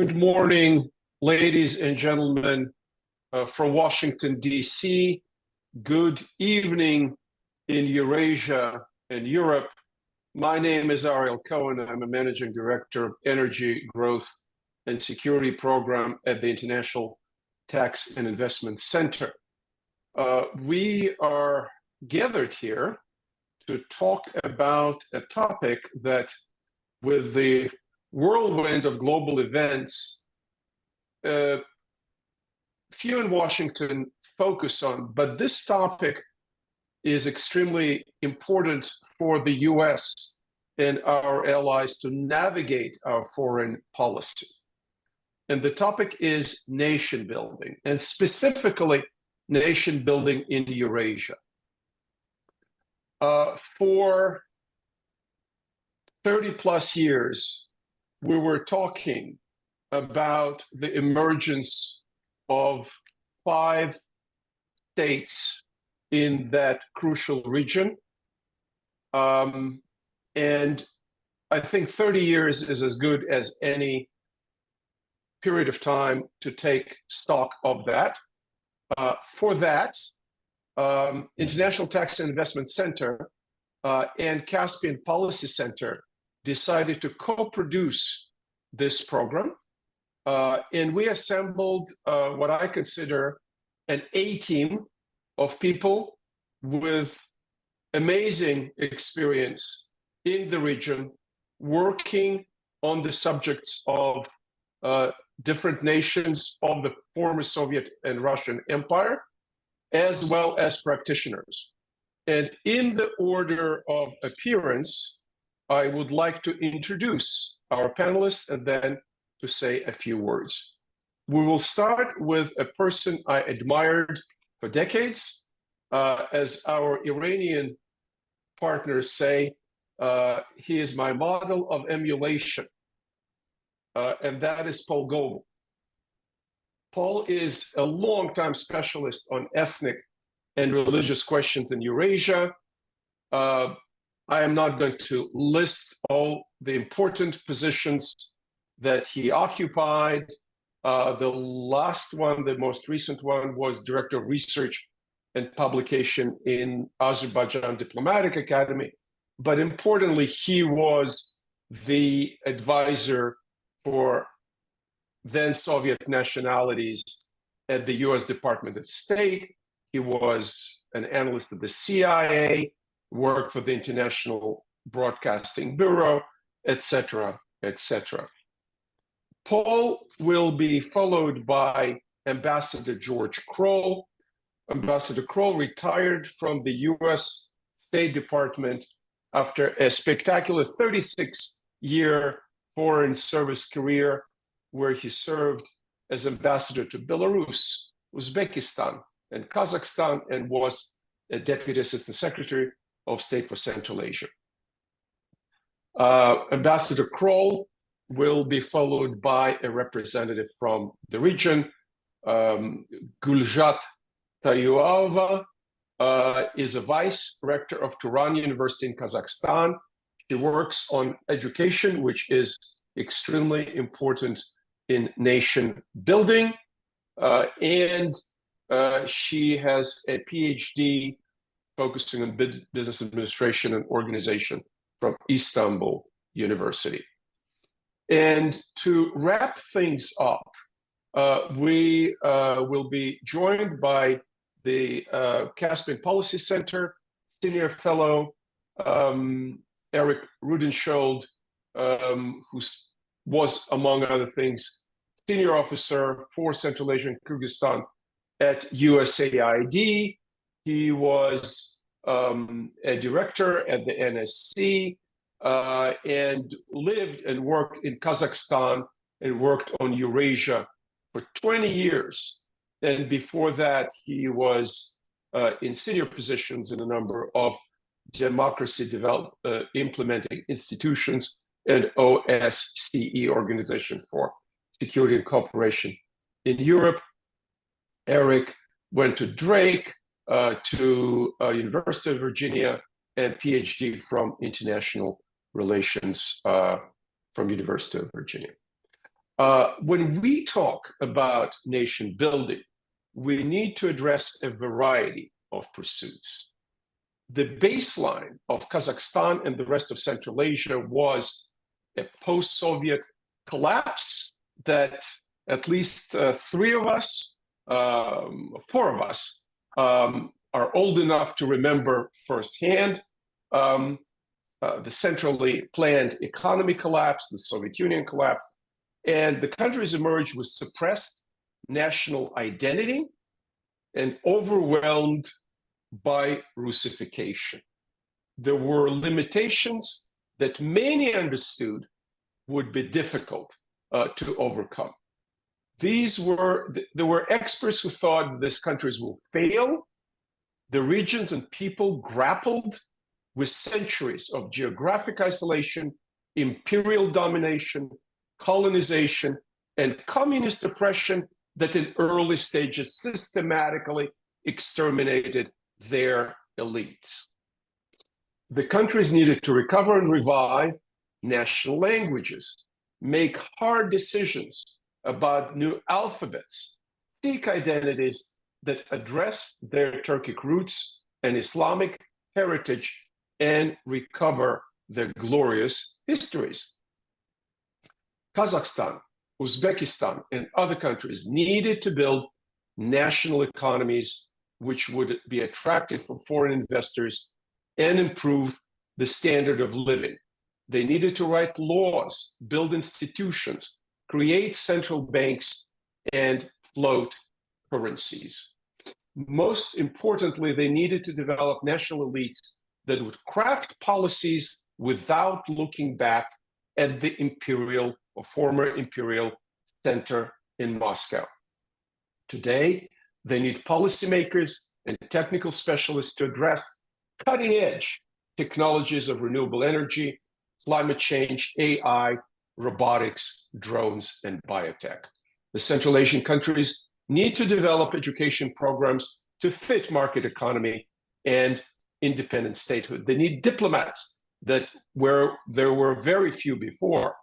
Good morning, ladies and gentlemen from Washington, D.C. Good evening in Eurasia and Europe. My name is Ariel Cohen. I'm a Managing Director of Energy, Growth, and Security Program at the International Tax and Investment Center. We are gathered here to talk about a topic that, with the whirlwind of global events, few in Washington focus on, but this topic is extremely important for the US and our allies to navigate our foreign policy. And the topic is nation building, and specifically nation building in Eurasia. For 30 plus years, we were talking about the emergence of 5 states in that crucial region. And I think 30 years is as good as any period of time to take stock of that. For that, International Tax and Investment Center and Caspian Policy Center decided to co-produce this program. And we assembled what I consider an A-team of people with amazing experience in the region, working on the subjects of different nations of the former Soviet and Russian Empire, as well as practitioners. And in the order of appearance, I would like to introduce our panelists and then to say a few words. We will start with a person I admired for decades. As our Iranian partners say, he is my model of emulation, and that is Paul Goebel. Paul is a longtime specialist on ethnic and religious questions in Eurasia. I am not going to list all the important positions that he occupied. The last one, the most recent one, was Director of Research and Publication in Azerbaijan Diplomatic Academy. But importantly, he was the advisor for then Soviet nationalities at the US Department of State. He was an analyst at the CIA, worked for the International Broadcasting Bureau, etc., etc. Paul will be followed by Ambassador George Kroll. Ambassador Kroll retired from the US State Department after a spectacular 36-year foreign service career where he served as ambassador to Belarus, Uzbekistan, and Kazakhstan, and was a Deputy Assistant Secretary of State for Central Asia. Ambassador Kroll will be followed by a representative from the region. Gulzhat Tayuava is a vice rector of Turan University in Kazakhstan. She works on education, which is extremely important in nation building. And she has a PhD focusing on business administration and organization from Istanbul University. And to wrap things up, we will be joined by the Caspian Policy Center Senior Fellow Eric Rudenschold, who was, among other things, Senior Officer for Central Asia and Kyrgyzstan at USAID. He was a director at the NSC and lived and worked in Kazakhstan and worked on Eurasia for 20 years. And before that, he was in senior positions in a number of democracy implementing institutions and OSCE, Organization for Security and Cooperation in Europe. Eric went to Drake, to University of Virginia, and PhD from International Relations from University of Virginia. When we talk about nation building, we need to address a variety of pursuits. The baseline of Kazakhstan and the rest of Central Asia was a post-Soviet collapse that at least four of us, are old enough to remember firsthand. The centrally planned economy collapse, the Soviet Union collapse, and the countries emerged with suppressed national identity and overwhelmed by Russification. There were limitations that many understood would be difficult to overcome. There were experts who thought these countries will fail. The regions and people grappled with centuries of geographic isolation, imperial domination, colonization, and communist oppression that in early stages systematically exterminated their elites. The countries needed to recover and revive national languages, make hard decisions about new alphabets, seek identities that address their Turkic roots and Islamic heritage, and recover their glorious histories. Kazakhstan, Uzbekistan, and other countries needed to build national economies which would be attractive for foreign investors and improve the standard of living. They needed to write laws, build institutions, create central banks, and float currencies. Most importantly, they needed to develop national elites that would craft policies without looking back at the imperial or former imperial center in Moscow. Today, they need policymakers and technical specialists to address cutting-edge technologies of renewable energy, climate change, AI, robotics, drones, and biotech. The Central Asian countries need to develop education programs to fit market economy and independent statehood. They need diplomats where there were very few before.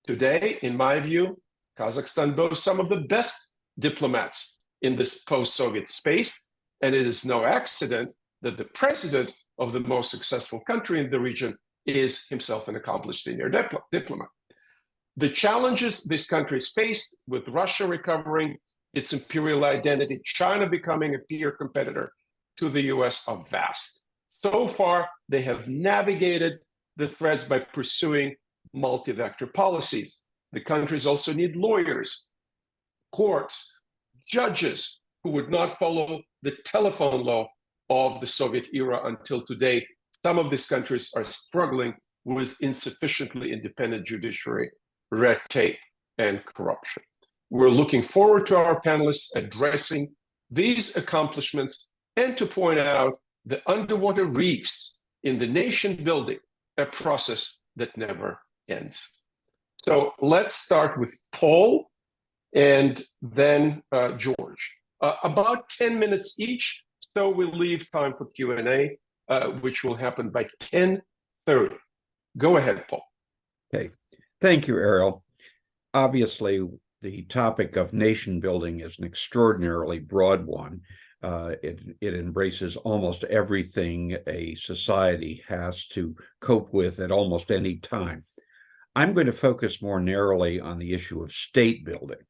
Today, in my view, Kazakhstan boasts some of the best diplomats in this post-Soviet space, and it is no accident that the president of the most successful country in the region is himself an accomplished senior diplomat. The challenges these countries faced with Russia recovering its imperial identity, China becoming a peer competitor to the US are vast. So far, they have navigated the threats by pursuing multi-vector policies. The countries also need lawyers, courts, judges who would not follow the telephone law of the Soviet era until today. Some of these countries are struggling with insufficiently independent judiciary, red tape, and corruption. We're looking forward to our panelists addressing these accomplishments and to point out the underwater reefs in the nation building, a process that never ends. So let's start with Paul and then George. About 10 minutes each, so we'll leave time for Q&A, which will happen by 10:30. Go ahead, Paul. Okay, thank you, Ariel. Obviously, the topic of nation building is an extraordinarily broad one. It embraces almost everything a society has to cope with at almost any time. I'm going to focus more narrowly on the issue of state building,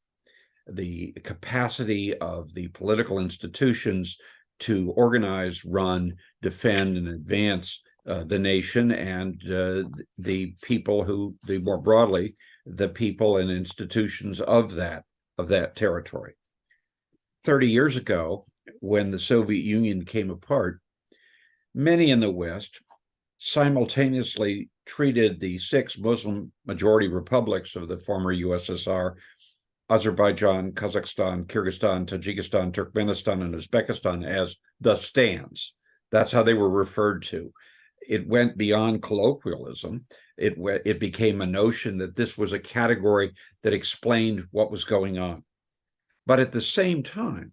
the capacity of the political institutions to organize, run, defend, and advance the nation, and the people who, more broadly, the people and institutions of that territory. 30 years ago, when the Soviet Union came apart, many in the West simultaneously treated the 6 Muslim-majority republics of the former USSR, Azerbaijan, Kazakhstan, Kyrgyzstan, Tajikistan, Turkmenistan, and Uzbekistan, as the stands. That's how they were referred to. It went beyond colloquialism. It became a notion that this was a category that explained what was going on. But at the same time,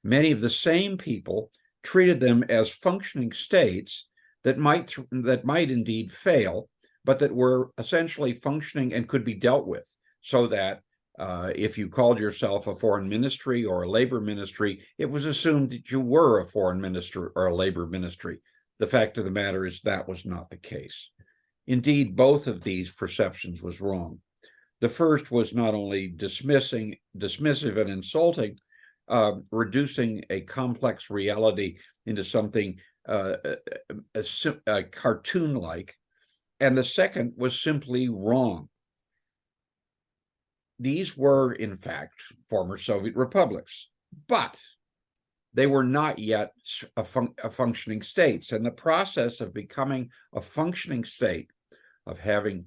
many of the same people treated them as functioning states that might indeed fail, but that were essentially functioning and could be dealt with, so that If you called yourself a foreign ministry or a labor ministry, it was assumed that you were a foreign minister or a labor ministry. The fact of the matter is that was not the case. Indeed, both of these perceptions was wrong. The first was not only dismissive and insulting, reducing a complex reality into something cartoon-like, and the second was simply wrong. These were, in fact, former Soviet republics, but they were not yet a functioning states. And the process of becoming a functioning state, of having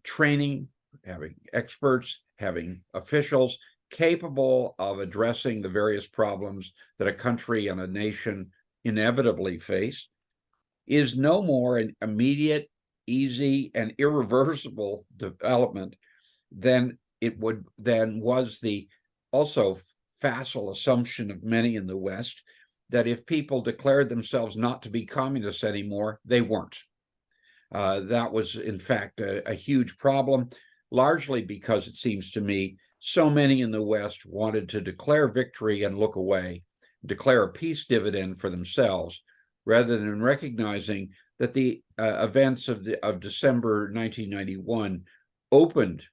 training, having experts, having officials capable of addressing the various problems that a country and a nation inevitably face, is no more an immediate, easy, and irreversible development than was the also facile assumption of many in the West that if people declared themselves not to be communists anymore, they weren't. That was, in fact, a huge problem, largely because it seems to me so many in the West wanted to declare victory and look away, declare a peace dividend for themselves, rather than recognizing that the events of December 1991 opened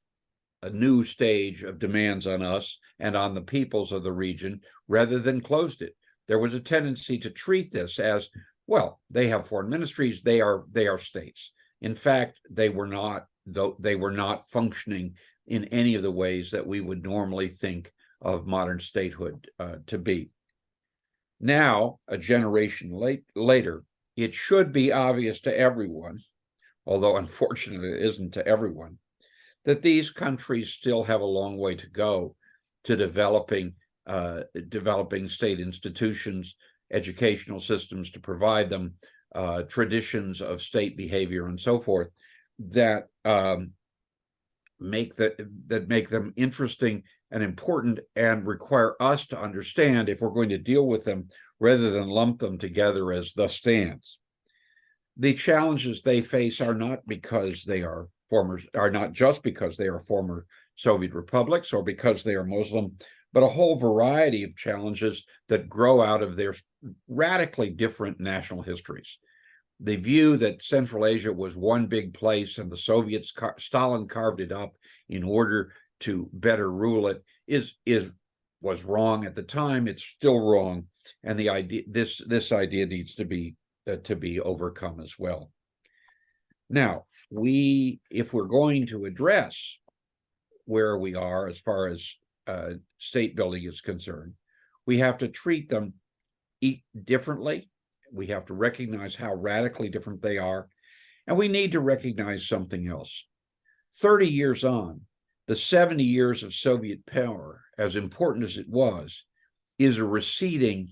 a new stage of demands on us and on the peoples of the region, rather than closed it. There was a tendency to treat this as, well, they have foreign ministries, they are states. In fact, they were not functioning in any of the ways that we would normally think of modern statehood to be. Now, a generation later, it should be obvious to everyone, although unfortunately it isn't to everyone, that these countries still have a long way to go to developing state institutions, educational systems to provide them, traditions of state behavior and so forth that make them interesting and important and require us to understand if we're going to deal with them rather than lump them together as the stands. The challenges they face are not just because they are former Soviet republics or because they are Muslim, but a whole variety of challenges that grow out of their radically different national histories. The view that Central Asia was one big place and the Soviets, Stalin carved it up in order to better rule it was wrong at the time. It's still wrong, and the idea this idea needs to be overcome as well. Now, if we're going to address where we are as far as state building is concerned, we have to treat them differently. We have to recognize how radically different they are, and we need to recognize something else. 30 years on, the 70 years of Soviet power, as important as it was, is a receding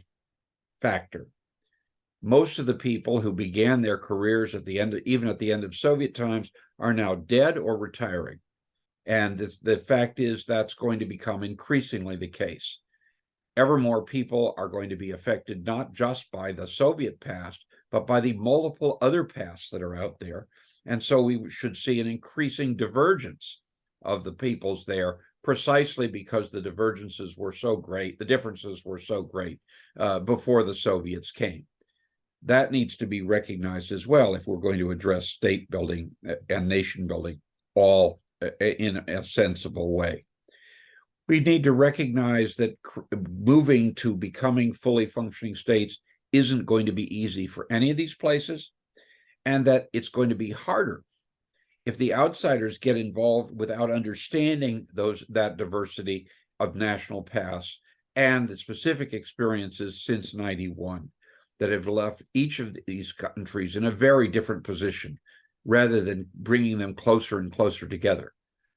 factor. Most of the people who began their careers even at the end of Soviet times are now dead or retiring. And the fact is that's going to become increasingly the case. Ever more people are going to be affected not just by the Soviet past, but by the multiple other pasts that are out there. And so we should see an increasing divergence of the peoples there, precisely because the differences were so great before the Soviets came. That needs to be recognized as well if we're going to address state building and nation building all in a sensible way. We need to recognize that moving to becoming fully functioning states isn't going to be easy for any of these places, and that it's going to be harder if the outsiders get involved without understanding that diversity of national pasts and the specific experiences since 91 that have left each of these countries in a very different position rather than bringing them closer and closer together.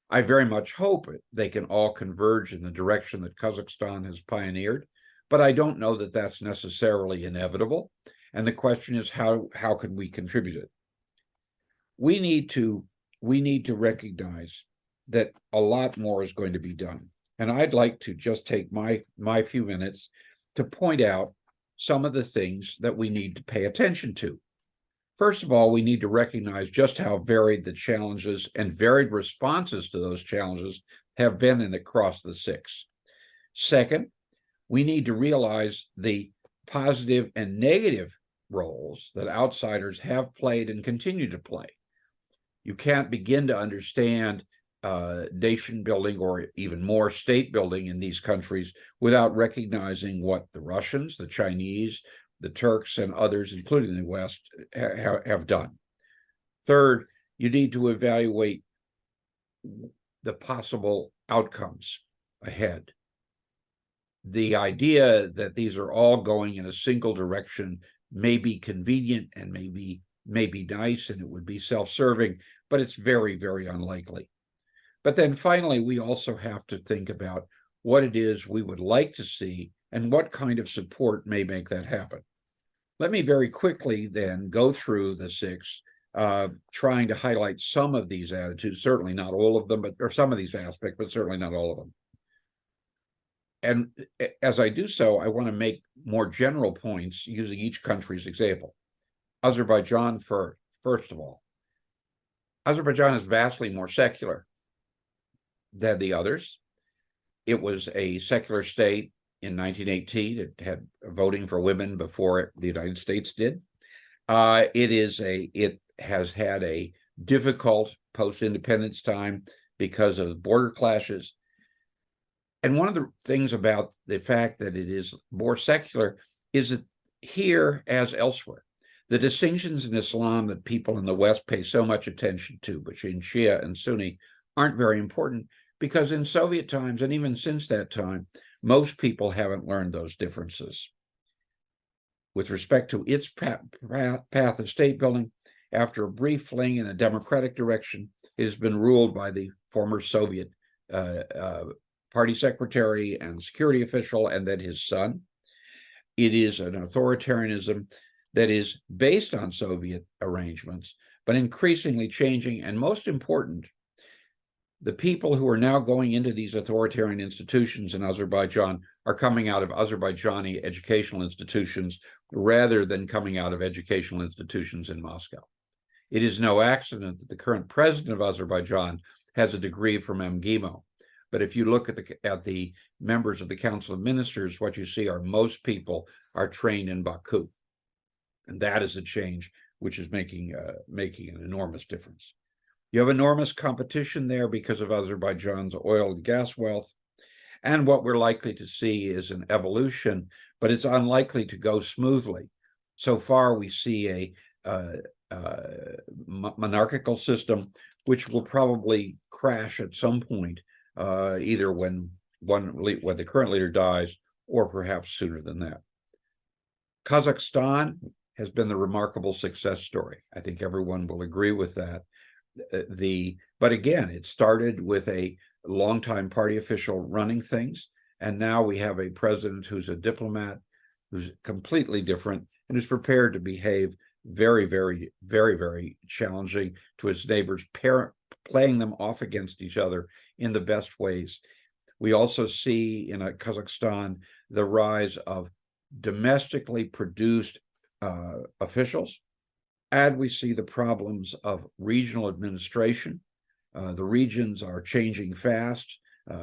I very much hope they can all converge in the direction that Kazakhstan has pioneered, but I don't know that that's necessarily inevitable. And the question is, how can we contribute it? We need to recognize that a lot more is going to be done. And I'd like to just take my few minutes to point out some of the things that we need to pay attention to. First of all, we need to recognize just how varied the challenges and varied responses to those challenges have been and across the six. Second, we need to realize the positive and negative roles that outsiders have played and continue to play. You can't begin to understand nation building or even more state building in these countries without recognizing what the Russians, the Chinese, the Turks, and others, including the West, have done. Third, you need to evaluate the possible outcomes ahead. The idea that these are all going in a single direction may be convenient and may be nice, and it would be self-serving, but it's very, very unlikely. But then finally, we also have to think about what it is we would like to see and what kind of support may make that happen. Let me very quickly then go through the six, trying to highlight some of these attitudes, certainly not all of them, or some of these aspects, but certainly not all of them. And as I do so, I want to make more general points using each country's example. Azerbaijan, first of all. Azerbaijan is vastly more secular than the others. It was a secular state in 1918. It had voting for women before the United States did. It has had a difficult post-independence time because of border clashes. And one of the things about the fact that it is more secular is that here, as elsewhere, the distinctions in Islam that people in the West pay so much attention to between Shia and Sunni aren't very important, because in Soviet times, and even since that time, most people haven't learned those differences. With respect to its path of state building, after a brief fling in a democratic direction, it has been ruled by the former Soviet party secretary and security official, and then his son. It is an authoritarianism that is based on Soviet arrangements, but increasingly changing. And most important, the people who are now going into these authoritarian institutions in Azerbaijan are coming out of Azerbaijani educational institutions rather than coming out of educational institutions in Moscow. It is no accident that the current president of Azerbaijan has a degree from MGIMO. But if you look at the members of the Council of Ministers, what you see are most people are trained in Baku. And that is a change which is making an enormous difference. You have enormous competition there because of Azerbaijan's oil and gas wealth. And what we're likely to see is an evolution, but it's unlikely to go smoothly. So far, we see a monarchical system, which will probably crash at some point, either when the current leader dies, or perhaps sooner than that. Kazakhstan has been the remarkable success story. I think everyone will agree with that. But again, it started with a longtime party official running things, and now we have a president who's a diplomat, who's completely different, and is prepared to behave very, very, very, very challenging to his neighbors, playing them off against each other in the best ways. We also see in Kazakhstan the rise of domestically produced officials, and we see the problems of regional administration. The regions are changing fast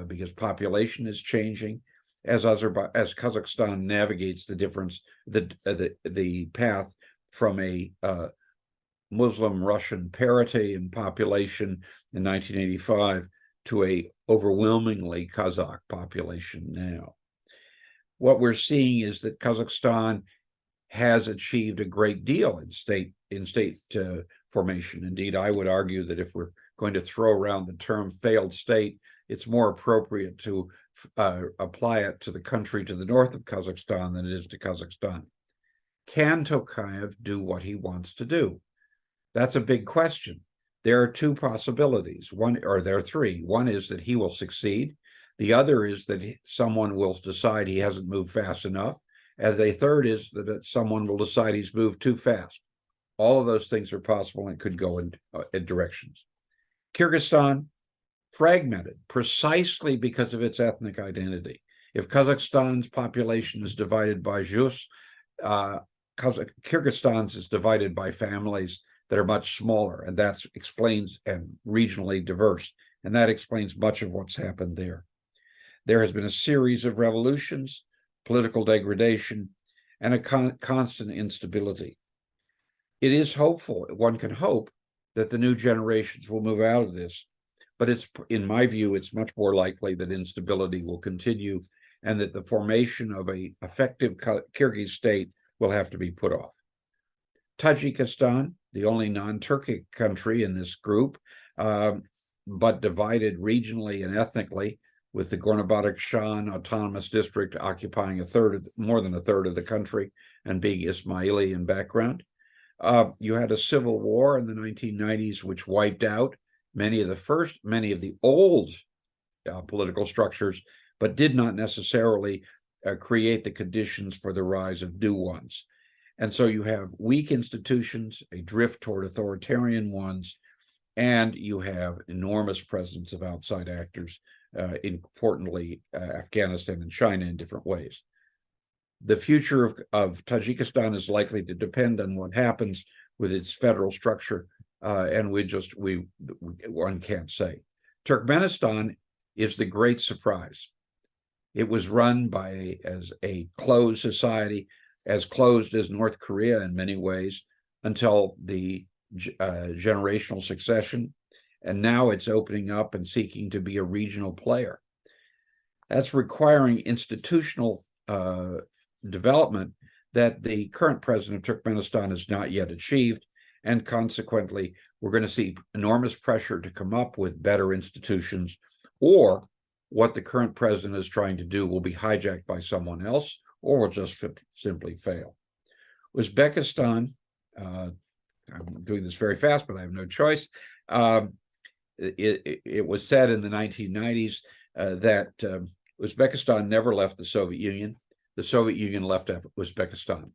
because population is changing. As Kazakhstan navigates the path from a Muslim-Russian parity in population in 1985 to a overwhelmingly Kazakh population now. What we're seeing is that Kazakhstan has achieved a great deal in state formation. Indeed, I would argue that if we're going to throw around the term failed state, it's more appropriate to apply it to the country to the north of Kazakhstan than it is to Kazakhstan. Can Tokayev do what he wants to do? That's a big question. There are two possibilities. There are three. One is that he will succeed. The other is that someone will decide he hasn't moved fast enough. And the third is that someone will decide he's moved too fast. All of those things are possible and could go in directions. Kyrgyzstan, fragmented precisely because of its ethnic identity. If Kazakhstan's population is divided by Rus, Kyrgyzstan's is divided by families that are much smaller, and that explains and regionally diverse. and that explains much of what's happened there. There has been a series of revolutions, political degradation, and a constant instability. It is hopeful, one can hope, that the new generations will move out of this, but in my view, it's much more likely that instability will continue and that the formation of an effective Kyrgyz state will have to be put off. Tajikistan, the only non-Turkic country in this group, but divided regionally and ethnically, with the Gorno-Badakhshan Autonomous District occupying more than a third of the country and being Ismaili in background. You had a civil war in the 1990s, which wiped out many of the old political structures, but did not necessarily create the conditions for the rise of new ones. And so you have weak institutions, a drift toward authoritarian ones, and you have enormous presence of outside actors, importantly, Afghanistan and China in different ways. The future of Tajikistan is likely to depend on what happens with its federal structure, and one can't say. Turkmenistan is the great surprise. It was run as a closed society, as closed as North Korea in many ways, until the generational succession, and now it's opening up and seeking to be a regional player. That's requiring institutional development that the current president of Turkmenistan has not yet achieved, and consequently, we're going to see enormous pressure to come up with better institutions, or what the current president is trying to do will be hijacked by someone else, or will just simply fail. Uzbekistan, I'm doing this very fast, but I have no choice. It was said in the 1990s that Uzbekistan never left the Soviet Union. The Soviet Union left Uzbekistan.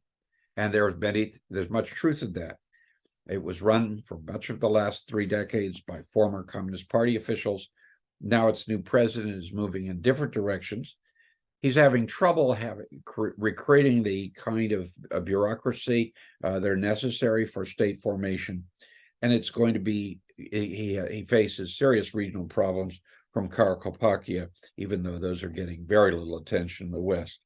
And there's much truth in that. It was run for much of the last 3 decades by former Communist Party officials. Now its new president is moving in different directions. He's having trouble recreating the kind of bureaucracy that are necessary for state formation. And it's going to be, he faces serious regional problems from Karkopakia, even though those are getting very little attention in the West.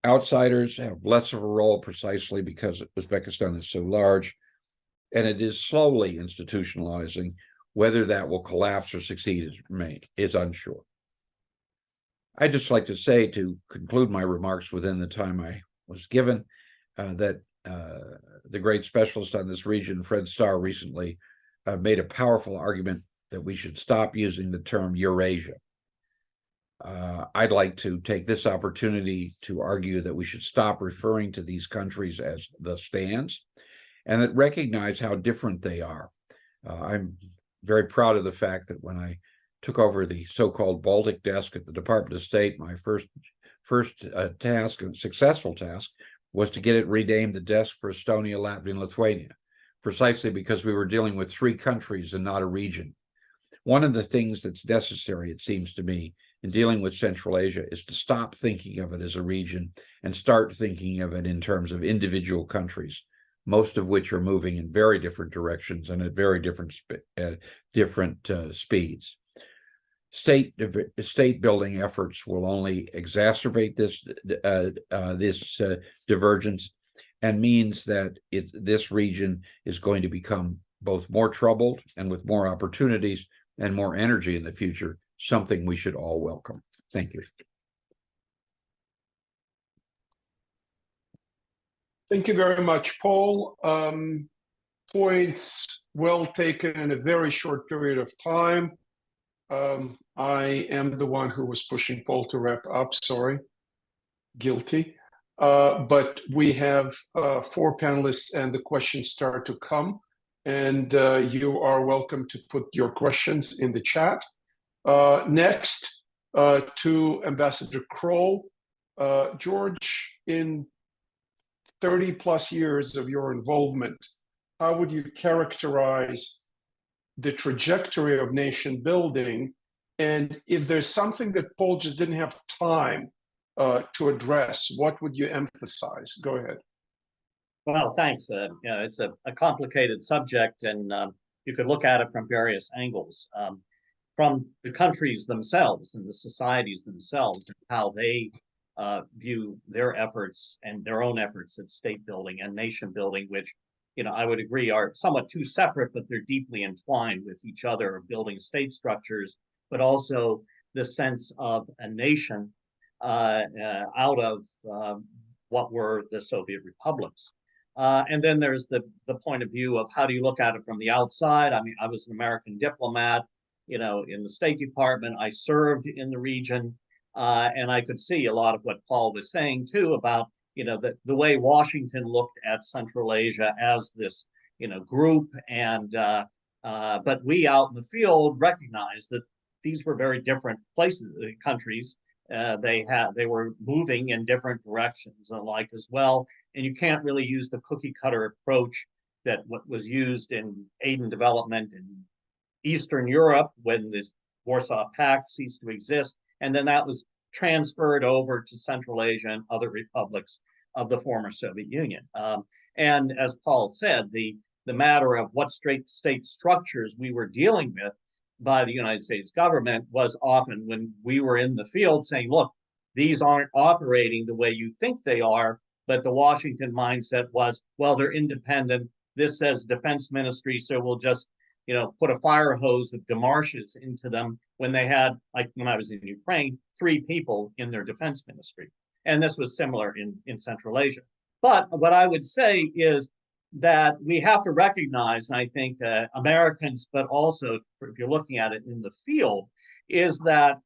Outsiders have less of a role precisely because Uzbekistan is so large, and it is slowly institutionalizing. Whether that will collapse or succeed is unsure. I'd just like to say, to conclude my remarks within the time I was given, that the great specialist on this region, Fred Starr, recently made a powerful argument that we should stop using the term Eurasia. I'd like to take this opportunity to argue that we should stop referring to these countries as the stands, and that recognize how different they are. I'm very proud of the fact that when I took over the so-called Baltic desk at the Department of State, my first task, and successful task, was to get it renamed the Desk for Estonia, Latvia, and Lithuania, precisely because we were dealing with 3 countries and not a region. One of the things that's necessary, it seems to me, in dealing with Central Asia is to stop thinking of it as a region and start thinking of it in terms of individual countries, most of which are moving in very different directions and at very different speeds. State building efforts will only exacerbate this divergence, and means that this region is going to become both more troubled and with more opportunities and more energy in the future, something we should all welcome. Thank you. Thank you very much, Paul. Points well taken in a very short period of time. I am the one who was pushing Paul to wrap up, sorry, guilty. But we have 4 panelists and the questions start to come. And you are welcome to put your questions in the chat. Next, to Ambassador Kroll. George, in 30 plus years of your involvement, how would you characterize the trajectory of nation building? And if there's something that Paul just didn't have time to address, what would you emphasize? Go ahead. Well, thanks. It's a complicated subject, and you could look at it from various angles. from the countries themselves and the societies themselves, and how they view their efforts and their own efforts at state building and nation building, which, I would agree are somewhat too separate, but they're deeply entwined with each other, of building state structures, but also the sense of a nation out of what were the Soviet republics. And then there's the point of view of how do you look at it from the outside. I mean, I was an American diplomat, in the State Department. I served in the region, and I could see a lot of what Paul was saying too about, the way Washington looked at Central Asia as this, group. And but we out in the field recognized that these were very different places, countries. They were moving in different directions alike as well. And you can't really use the cookie cutter approach that what was used in aid and development in Eastern Europe when the Warsaw Pact ceased to exist. And then that was transferred over to Central Asia and other republics of the former Soviet Union. And as Paul said, the matter of what state structures we were dealing with by the United States government was often when we were in the field saying, look, these aren't operating the way you think they are. But the Washington mindset was, well, they're independent. This says defense ministry, so we'll just, put a fire hose of demarches into them, when they had, like when I was in Ukraine, 3 people in their defense ministry. And this was similar in Central Asia. But what I would say is that we have to recognize, and I think Americans, but also if you're looking at it in the field, is that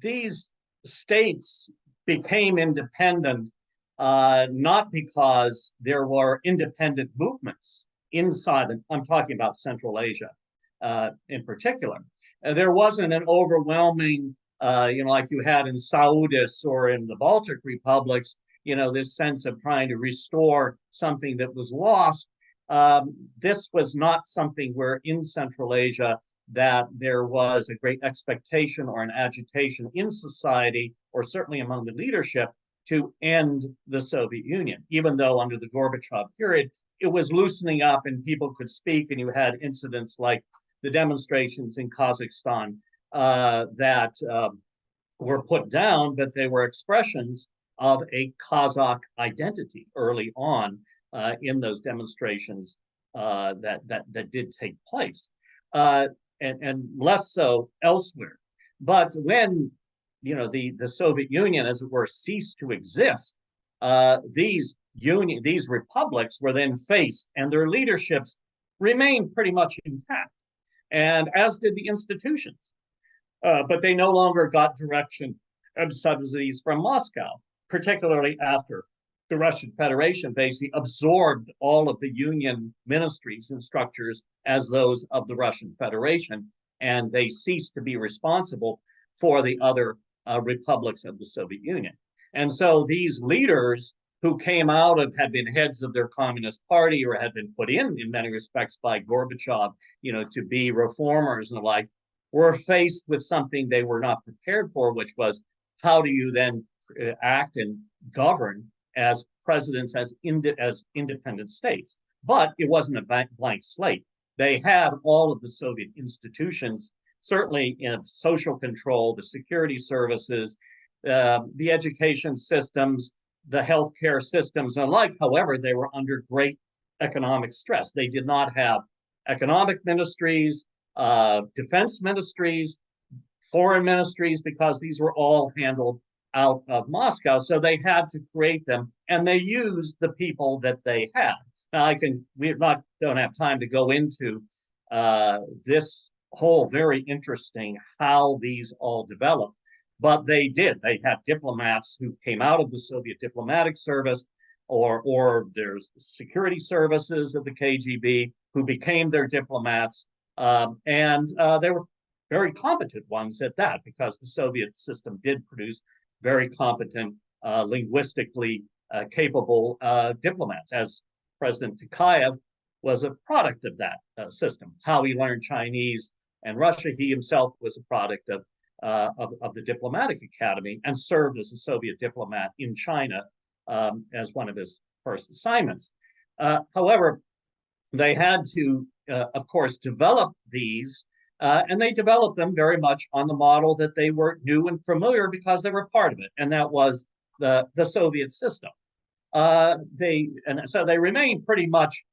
these states became independent not because there were independent movements inside them. I'm talking about Central Asia in particular. There wasn't an overwhelming, like you had in Saudis or in the Baltic republics, this sense of trying to restore something that was lost. This was not something where in Central Asia that there was a great expectation or an agitation in society, or certainly among the leadership, to end the Soviet Union, even though under the Gorbachev period, it was loosening up and people could speak, and you had incidents like the demonstrations in Kazakhstan that were put down, but they were expressions of a Kazakh identity early on in those demonstrations that did take place, and less so elsewhere. But when the Soviet Union, as it were, ceased to exist, these republics were then faced, and their leaderships remained pretty much intact, and as did the institutions. But they no longer got direction of subsidies from Moscow, particularly after the Russian Federation basically absorbed all of the union ministries and structures as those of the Russian Federation, and they ceased to be responsible for the other republics of the Soviet Union. And so these leaders who came out of, had been heads of their Communist Party, or had been put in many respects by Gorbachev, to be reformers and the like, were faced with something they were not prepared for, which was, how do you then act and govern as presidents, as independent states? But it wasn't a blank slate. They had all of the Soviet institutions, certainly in social control, the security services, the education systems, the healthcare systems and like. However, they were under great economic stress. They did not have economic ministries, defense ministries, foreign ministries, because these were all handled out of Moscow. So they had to create them, and they used the people that they had. Now, don't have time to go into this whole very interesting how these all developed, but they did. They had diplomats who came out of the Soviet diplomatic service, or there's security services of the KGB who became their diplomats, and they were very competent ones at that, because the Soviet system did produce very competent, linguistically capable diplomats, as President Tokayev was a product of that system. How he learned Chinese and Russia, he himself was a product of the diplomatic academy, and served as a Soviet diplomat in China as one of his first assignments. However, they had to, of course, develop these And they developed them very much on the model that they were new and familiar because they were part of it, and that was the Soviet system. So they remain pretty much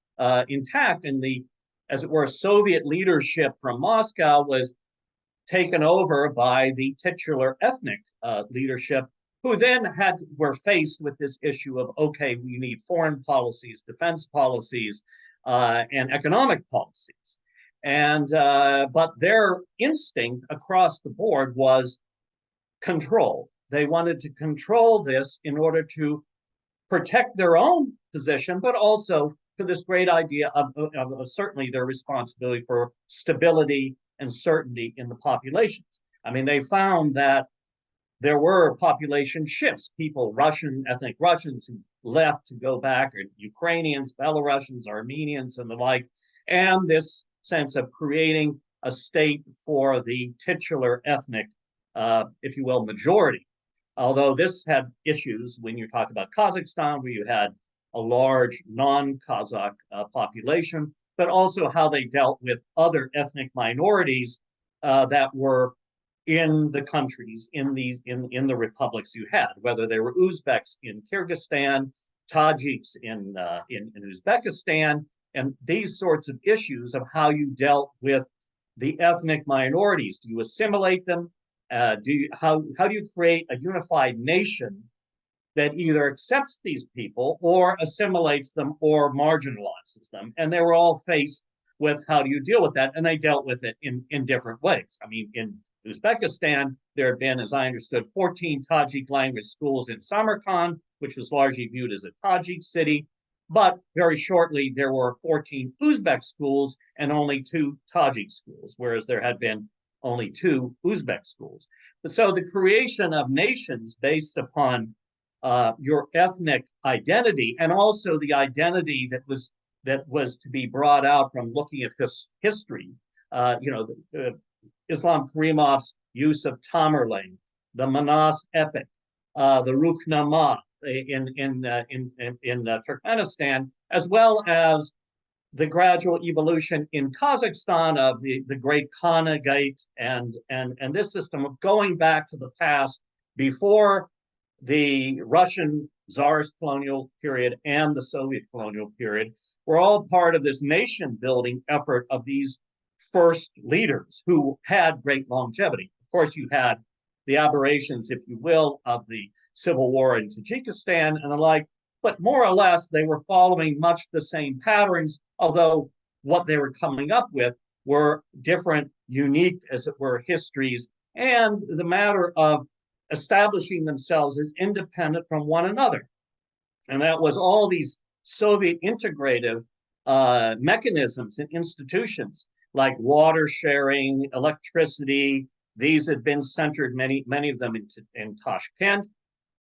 intact, and as it were, Soviet leadership from Moscow was taken over by the titular ethnic leadership, who then were faced with this issue of, okay, we need foreign policies, defense policies, and economic policies. And but their instinct across the board was control. They wanted to control this in order to protect their own position, but also to this great idea of certainly their responsibility for stability and certainty in the populations. I mean, they found that there were population shifts, ethnic Russians who left to go back, or Ukrainians, Belarusians, Armenians, and the like, and this sense of creating a state for the titular ethnic, if you will, majority. Although this had issues when you talk about Kazakhstan, where you had a large non-Kazakh population, but also how they dealt with other ethnic minorities that were in the countries, in the republics you had, whether they were Uzbeks in Kyrgyzstan, Tajiks in Uzbekistan, and these sorts of issues of how you dealt with the ethnic minorities. Do you assimilate them? How do you create a unified nation that either accepts these people or assimilates them or marginalizes them? And they were all faced with how do you deal with that? And they dealt with it in different ways. I mean, in Uzbekistan, there had been, as I understood, 14 Tajik language schools in Samarkand, which was largely viewed as a Tajik city. But very shortly, there were 14 Uzbek schools and only 2 Tajik schools, whereas there had been only 2 Uzbek schools. So the creation of nations based upon your ethnic identity, and also the identity that was to be brought out from looking at history. Islam Karimov's use of Tamerlane, the Manas epic, the Rukhnama in Turkmenistan, as well as the gradual evolution in Kazakhstan of the great Khanate and this system of going back to the past before the Russian Tsarist colonial period and the Soviet colonial period, were all part of this nation building effort of these first leaders who had great longevity. Of course, you had the aberrations, if you will, of the civil war in Tajikistan and the like, but more or less they were following much the same patterns, although what they were coming up with were different, unique, as it were, histories, and the matter of establishing themselves as independent from one another. And that was all these Soviet integrative mechanisms and institutions like water sharing, electricity. These had been centered, many of them in Tashkent,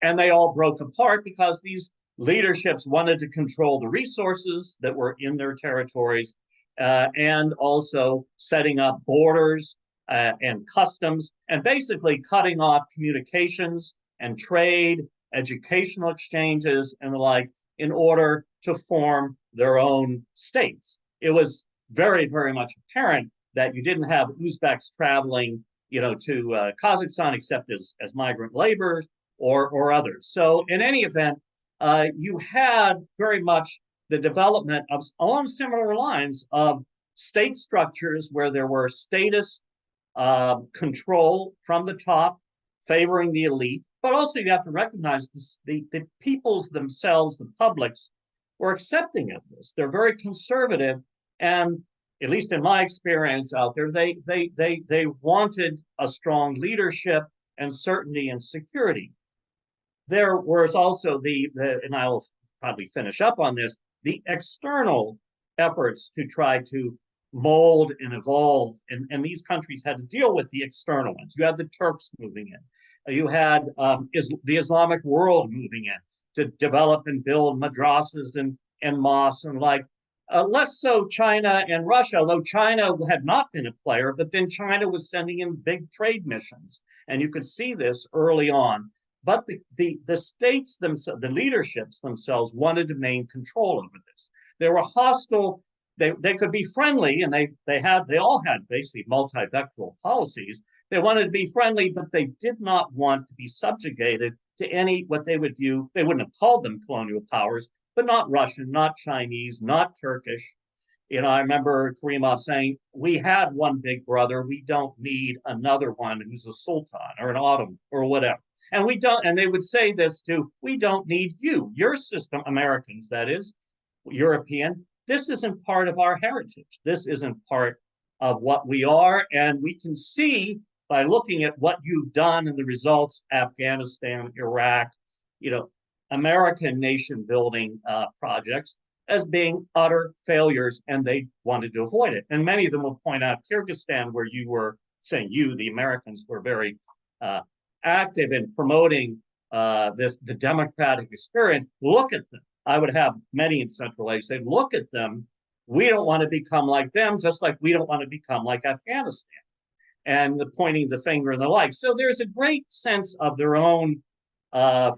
and they all broke apart because these leaderships wanted to control the resources that were in their territories, and also setting up borders and customs, and basically cutting off communications and trade, educational exchanges, and the like, in order to form their own states. It was very, very much apparent that you didn't have Uzbeks traveling, to Kazakhstan except as migrant laborers or others. So in any event, you had very much the development of, along similar lines, of state structures where there were statist control from the top, favoring the elite. But also you have to recognize this, the peoples themselves, the publics, were accepting of this. They're very conservative, and at least in my experience out there, they wanted a strong leadership and certainty and security. There was also and I will probably finish up on this, the external efforts to try to mold and evolve, and these countries had to deal with the external ones. You had the Turks moving in. You had the Islamic world moving in to develop and build madrasas and mosques and like. Less so China and Russia, although China had not been a player, but then China was sending in big trade missions. And you could see this early on. But the states themselves, the leaderships themselves, wanted to maintain control over this. There were hostile they could be friendly, and they all had basically multivectoral policies. They wanted to be friendly, but they did not want to be subjugated to any what they would view. They wouldn't have called them colonial powers, but not Russian, not Chinese, not Turkish. I remember Karimov saying, "We had one big brother. We don't need another one who's a sultan or an Ottoman or whatever." And we don't. And they would say this too: "We don't need you. Your system, Americans, that is, European. This isn't part of our heritage. This isn't part of what we are." And we can see by looking at what you've done and the results, Afghanistan, Iraq, American nation building projects, as being utter failures, and they wanted to avoid it. And many of them will point out Kyrgyzstan, where you were saying the Americans, were very active in promoting the democratic experience. Look at them. I would have many in Central Asia say, look at them. We don't want to become like them, just like we don't want to become like Afghanistan. And the pointing the finger and the like. So there's a great sense of their own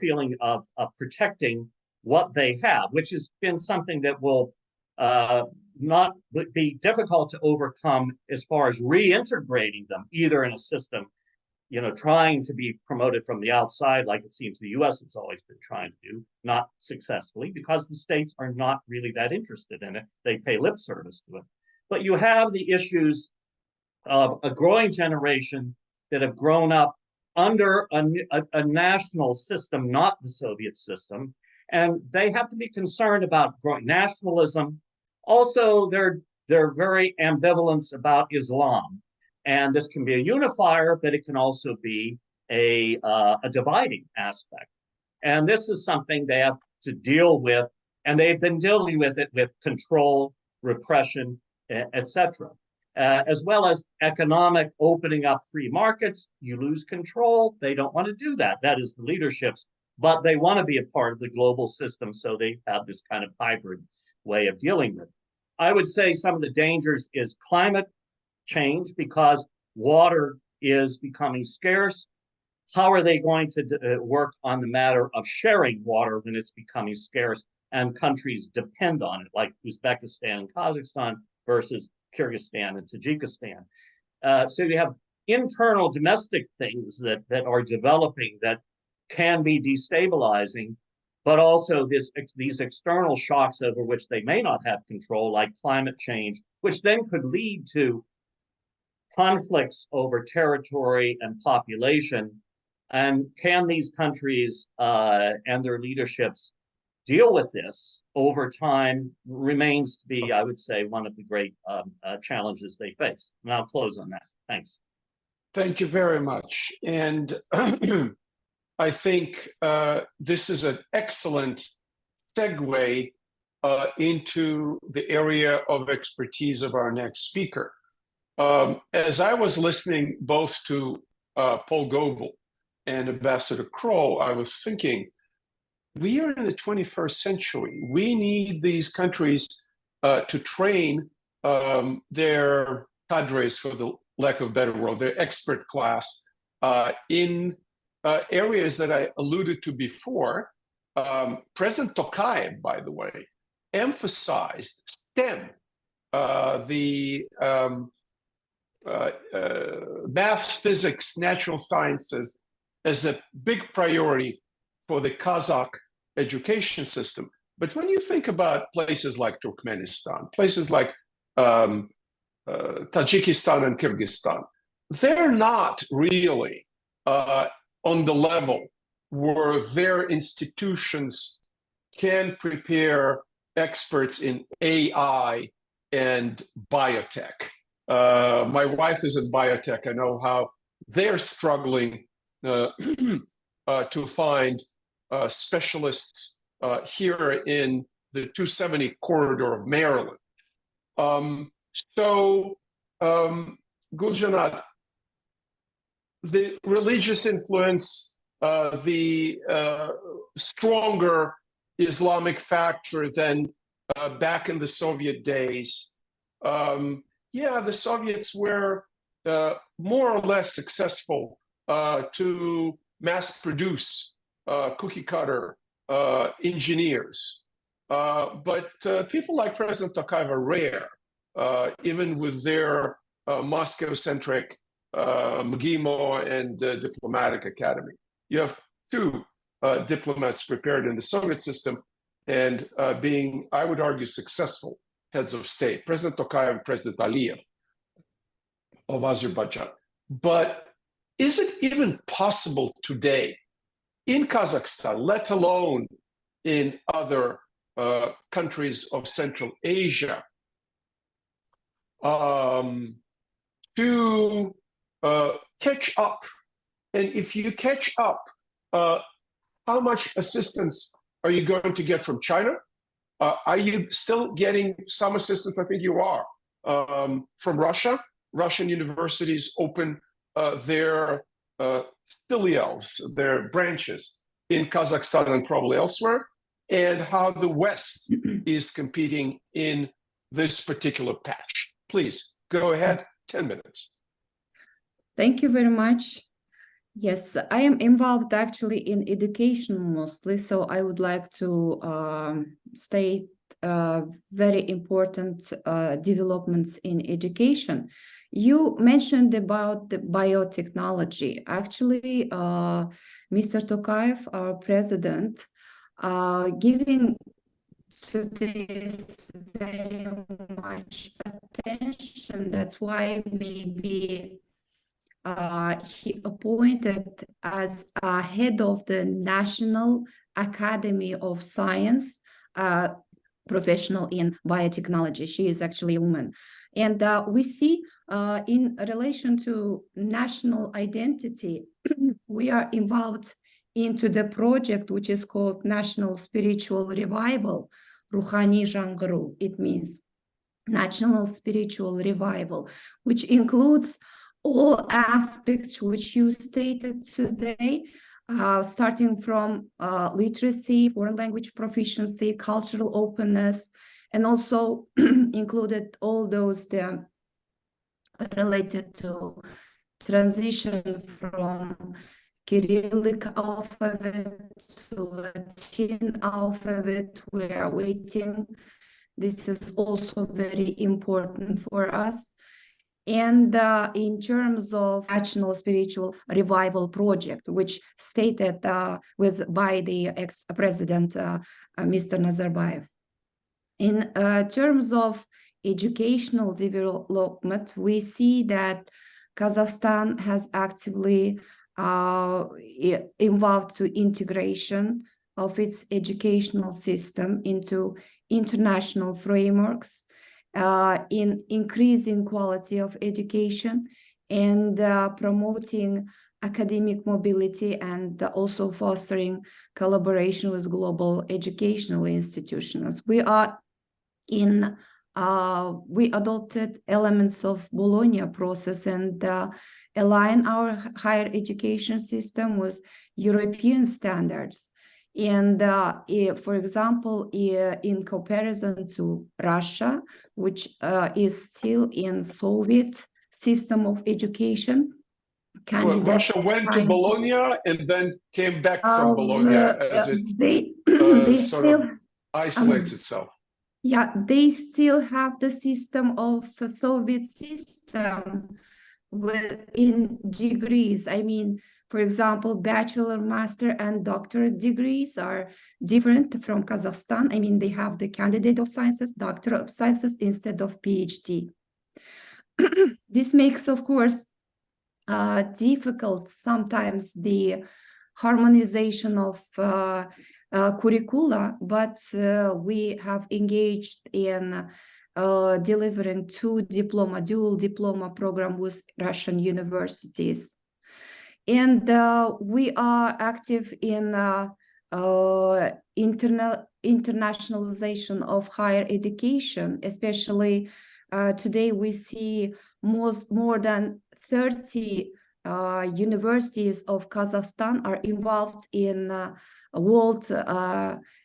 feeling of protecting what they have, which has been something that will not be difficult to overcome as far as reintegrating them, either in a system, trying to be promoted from the outside, like it seems the US has always been trying to do, not successfully, because the states are not really that interested in it. They pay lip service to it. But you have the issues of a growing generation that have grown up under a national system, not the Soviet system, and they have to be concerned about growing nationalism. Also, they're very ambivalent about Islam, and this can be a unifier, but it can also be a dividing aspect. And this is something they have to deal with, and they've been dealing with it with control, repression, etc. As well as economic opening up free markets. You lose control. They don't want to do that. That is the leadership's, but they want to be a part of the global system, so they have this kind of hybrid way of dealing with it. I would say some of the dangers is climate change, because water is becoming scarce. How are they going to work on the matter of sharing water when it's becoming scarce and countries depend on it, like Uzbekistan and Kazakhstan versus Kyrgyzstan and Tajikistan? So you have internal domestic things that are developing that can be destabilizing, but also these external shocks over which they may not have control, like climate change, which then could lead to conflicts over territory and population. And can these countries and their leaderships deal with this over time remains to be, I would say, one of the great challenges they face. And I'll close on that. Thanks. Thank you very much. And I think this is an excellent segue into the area of expertise of our next speaker. As I was listening both to Paul Goebel and Ambassador Kroll, I was thinking, we are in the 21st century. We need these countries to train their cadres, for the lack of a better word, their expert class in areas that I alluded to before. President Tokayev, by the way, emphasized STEM, the math, physics, natural sciences, as a big priority for the Kazakh education system. But when you think about places like Turkmenistan, places like Tajikistan and Kyrgyzstan, they're not really on the level where their institutions can prepare experts in AI and biotech. My wife is in biotech. I know how they're struggling to find specialists here in the 270 corridor of Maryland. Guljanat, the religious influence, the stronger Islamic factor than back in the Soviet days. Yeah, the Soviets were more or less successful to mass produce cookie cutter engineers. But people like President Tokayev are rare, even with their Moscow-centric MGIMO and diplomatic academy. You have two diplomats prepared in the Soviet system and being, I would argue, successful heads of state, President Tokayev and President Aliyev of Azerbaijan. But is it even possible today in Kazakhstan, let alone in other countries of Central Asia, to catch up? And if you catch up, how much assistance are you going to get from China? Are you still getting some assistance? I think you are. From Russia. Russian universities open their filials, their branches in Kazakhstan and probably elsewhere, and how the West is competing in this particular patch. Please, go ahead, 10 minutes. Thank you very much. Yes, I am involved actually in education mostly, so I would like to state very important developments in education. You mentioned about the biotechnology. Actually, Mr. Tokayev, our president, giving to this very much attention. That's why maybe he appointed as head of the National Academy of Science, professional in biotechnology. She is actually a woman. And we see in relation to national identity, we are involved into the project which is called National Spiritual Revival, Ruhani Jangru. It means National Spiritual Revival, which includes all aspects which you stated today, starting from literacy, foreign language proficiency, cultural openness, and also included all those related to transition from Cyrillic alphabet to Latin alphabet. We are waiting. This is also very important for us. And in terms of National Spiritual Revival Project, which stated by the ex-president, Mr. Nazarbayev. In terms of educational development, we see that Kazakhstan has actively involved to integration of its educational system into international frameworks, in increasing quality of education and promoting academic mobility, and also fostering collaboration with global educational institutions. We adopted elements of Bologna process and align our higher education system with European standards. And for example, in comparison to Russia, which is still in Soviet system of education, Russia went to Bologna and then came back from Bologna as it sort of isolates itself. Yeah, they still have the system of a Soviet system in degrees. I mean, for example, bachelor, master, and doctorate degrees are different from Kazakhstan. I mean, they have the candidate of sciences, doctor of sciences instead of PhD. This makes, of course, difficult sometimes the harmonization of curricula, but we have engaged in delivering dual diploma program with Russian universities. And we are active in internationalization of higher education, especially today we see more than 30 universities of Kazakhstan are involved in world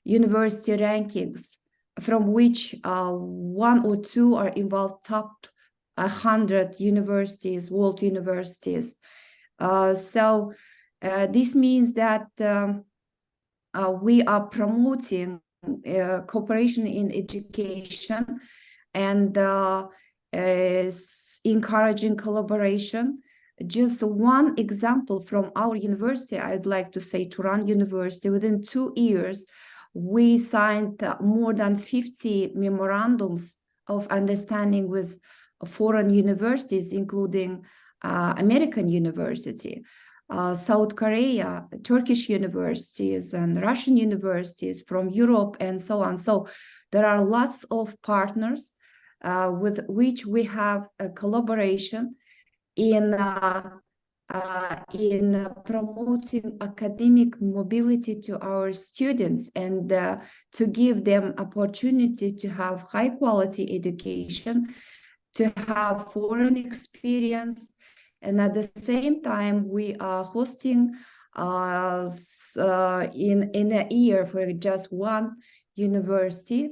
university rankings, from which 1 or 2 are involved top 100 universities, world universities. So this means that we are promoting cooperation in education, and is encouraging collaboration. Just one example from our university, I'd like to say, Turan University, within 2 years, we signed more than 50 memorandums of understanding with foreign universities, including American University, South Korea, Turkish universities, and Russian universities from Europe, and so on. So there are lots of partners with which we have a collaboration in promoting academic mobility to our students, and to give them opportunity to have high quality education, to have foreign experience. And at the same time, we are hosting in a year for just one university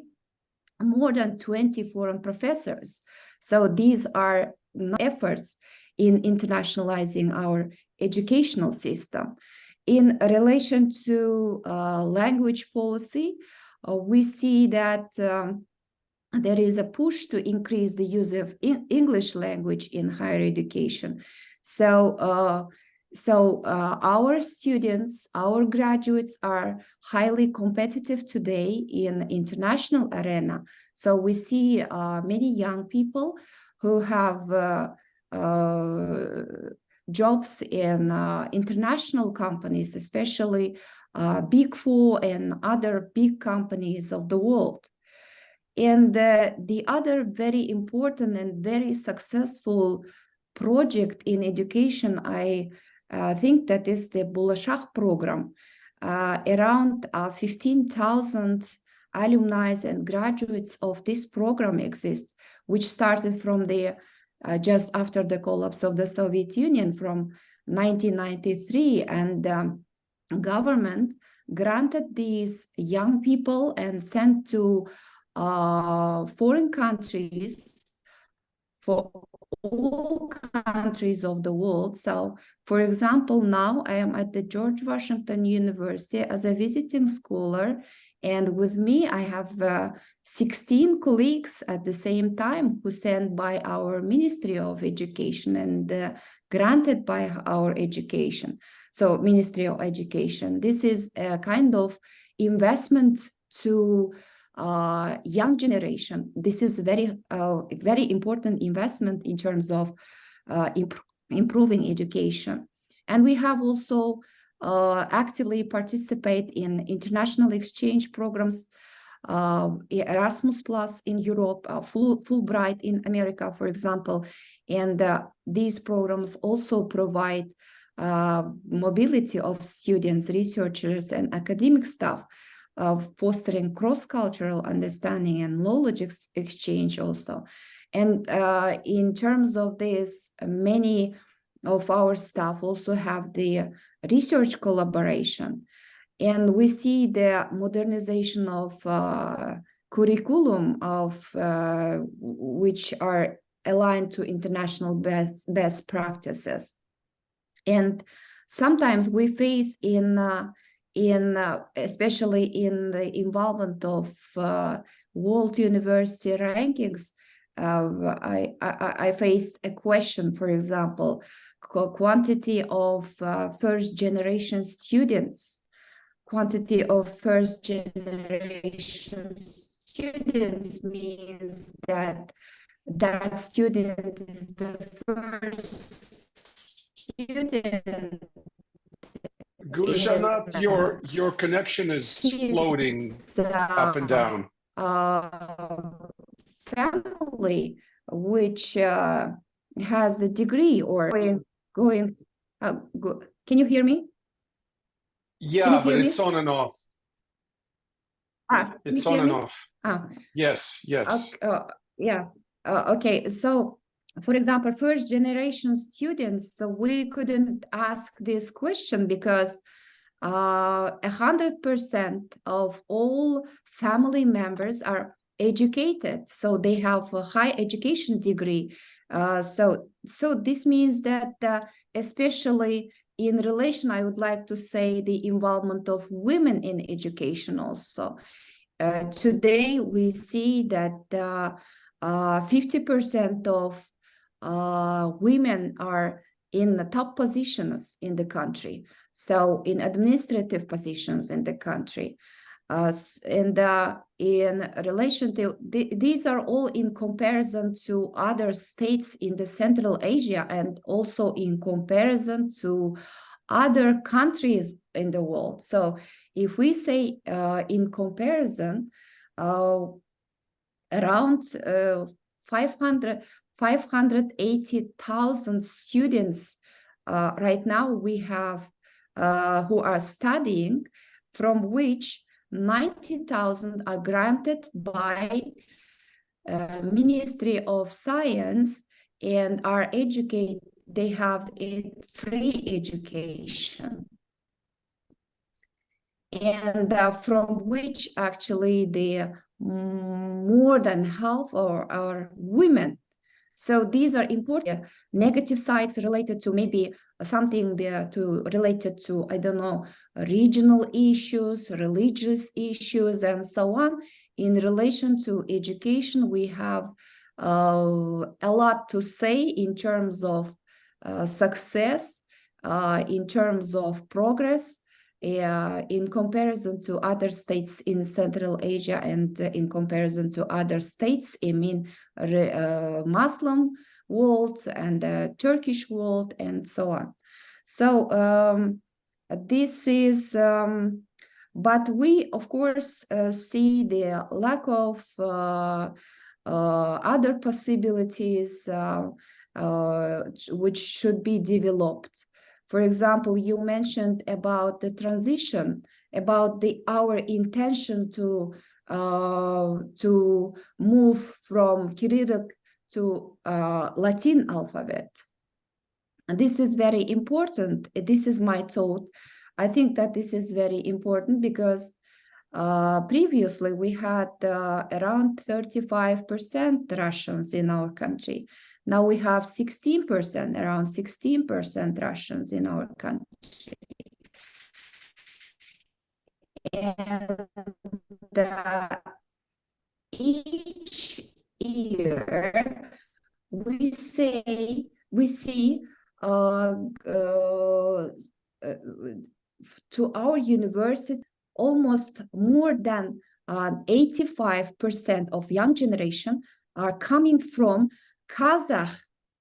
more than 20 foreign professors. So these are efforts in internationalizing our educational system. In relation to language policy, we see that there is a push to increase the use of English language in higher education. So, our students, our graduates are highly competitive today in international arena. So we see many young people who have jobs in international companies, especially Big Four and other big companies of the world. And the other very important and very successful project in education, I think that is the Bolashak program. Around 15,000 alumni and graduates of this program exist, which started from the just after the collapse of the Soviet Union from 1993, and government granted these young people and sent to foreign countries, for all countries of the world. So, for example, now I am at the George Washington University as a visiting scholar, and with me I have 16 colleagues at the same time who sent by our Ministry of Education and granted by our education. So, Ministry of Education. This is a kind of investment to young generation. This is very important investment in terms of improving education. And we have also actively participate in international exchange programs, Erasmus Plus in Europe, Fulbright in America, for example. And these programs also provide mobility of students, researchers, and academic staff, fostering cross-cultural understanding and knowledge exchange also. And in terms of this, many of our staff also have the research collaboration. And we see the modernization of curriculum of which are aligned to international best practices. And sometimes we face especially in the involvement of world university rankings, I faced a question, for example, quantity of first generation students. Quantity of first generation students means that that student is the first student. Gulshanat, your connection is floating up and down. Family which has the degree or going. Can you hear me? Yeah, but it's on and off. It's on and off. Yes. Yeah. Okay. So, for example, first generation students, so we couldn't ask this question because 100% of all family members are educated, so they have a high education degree. So this means that especially in relation, I would like to say the involvement of women in education also. today we see that 50% of women are in the top positions in the country, so in administrative positions in the country. In relation to, these are all in comparison to other states in the Central Asia, and also in comparison to other countries in the world. So if we say in comparison, around 580,000 students right now we have who are studying, from which 90,000 are granted by Ministry of Science and are educated. They have a free education, and from which actually the more than half are women. So these are important negative sides related to maybe something there to related to, I don't know, regional issues, religious issues, and so on. In relation to education, we have a lot to say in terms of success, in terms of progress, in comparison to other states in Central Asia, and in comparison to other states, I mean, Muslim world and Turkish world, and so on. So this is, but we of course see the lack of other possibilities which should be developed. For example, you mentioned about the transition, about our intention to move from Cyrillic to Latin alphabet. And this is very important. This is my thought. I think that this is very important because previously we had around 35% Russians in our country. Now we have 16%, around 16% Russians in our country. And each year we see to our university almost more than 85% of young generation are coming from Kazakh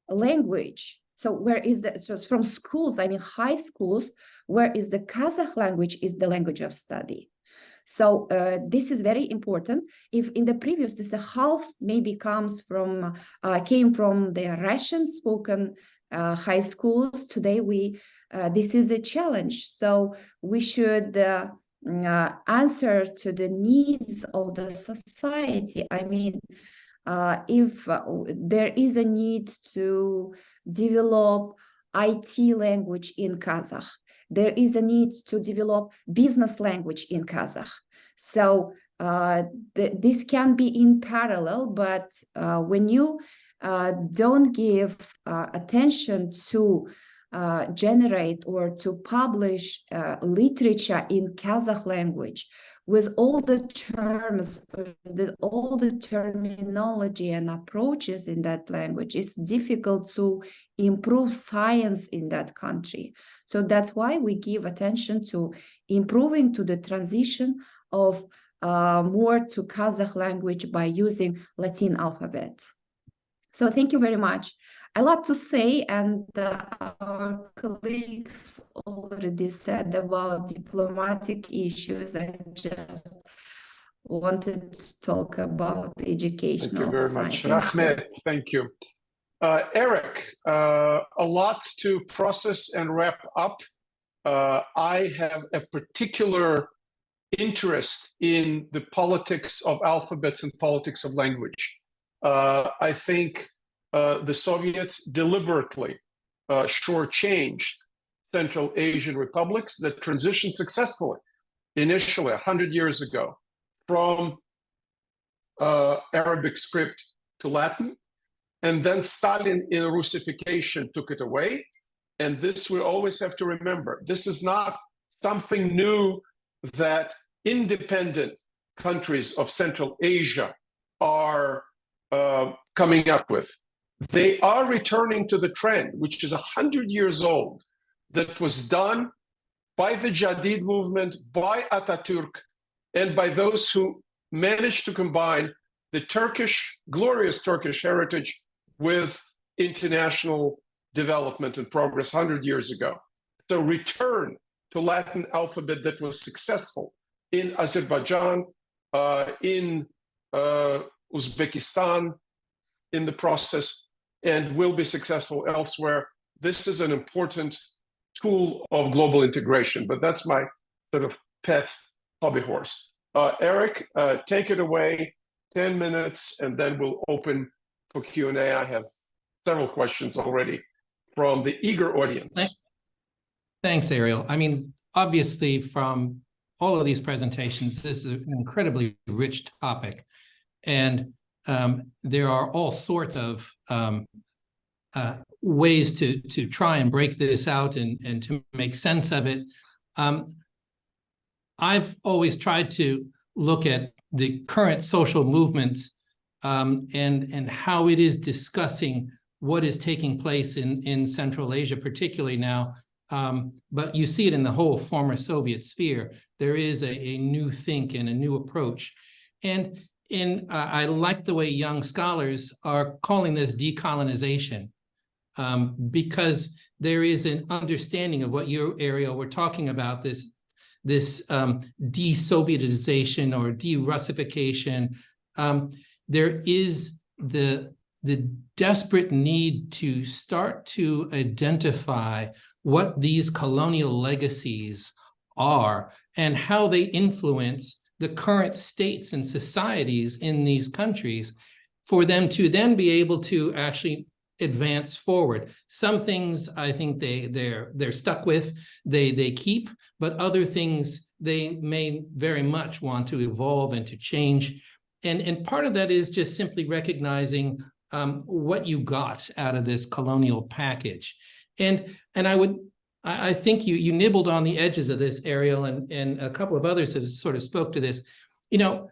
language. So where is the, so from schools, I mean high schools, where is the Kazakh language is the language of study. So this is very important. If in the previous, this half maybe comes from, came from the Russian spoken high schools, today this is a challenge. So we should answer to the needs of the society. I mean, if there is a need to develop IT language in Kazakh, there is a need to develop business language in Kazakh. So this can be in parallel, but when you don't give attention to generate or to publish literature in Kazakh language with all the terms, all the terminology and approaches in that language, it's difficult to improve science in that country. So that's why we give attention to improving to the transition of more to Kazakh language by using Latin alphabet. So thank you very much. A lot to say, and our colleagues already said about diplomatic issues. I just wanted to talk about educational side. Thank you very much. Rahmet, thank you. Eric, a lot to process and wrap up. I have a particular interest in the politics of alphabets and politics of language. I think the Soviets deliberately shortchanged Central Asian republics that transitioned successfully, initially 100 years ago, from Arabic script to Latin, and then Stalin in Russification took it away. And this we always have to remember. This is not something new that independent countries of Central Asia are coming up with. They are returning to the trend, which is 100 years old, that was done by the Jadid movement, by Ataturk, and by those who managed to combine the glorious Turkish heritage with international development and progress 100 years ago. So return to Latin alphabet that was successful in Azerbaijan, in Uzbekistan in the process, and will be successful elsewhere. This is an important tool of global integration, but that's my sort of pet hobby horse. Eric, take it away, 10 minutes, and then we'll open for Q&A. I have several questions already from the eager audience. Thanks, Ariel. I mean, obviously, from all of these presentations, this is an incredibly rich topic, and there are all sorts of ways to try and break this out and to make sense of it. I've always tried to look at the current social movements and how it is discussing what is taking place in Central Asia, particularly now. But you see it in the whole former Soviet sphere. There is a new think and a new approach. And I like the way young scholars are calling this decolonization, because there is an understanding of what you, Ariel, were talking about, this de-Sovietization or de-Russification. There is the desperate need to start to identify what these colonial legacies are and how they influence the current states and societies in these countries, for them to then be able to actually advance forward. Some things I think they're stuck with, they keep, but other things they may very much want to evolve and to change. And part of that is just simply recognizing what you got out of this colonial package. And I think you nibbled on the edges of this, Ariel, and a couple of others have sort of spoke to this. You know,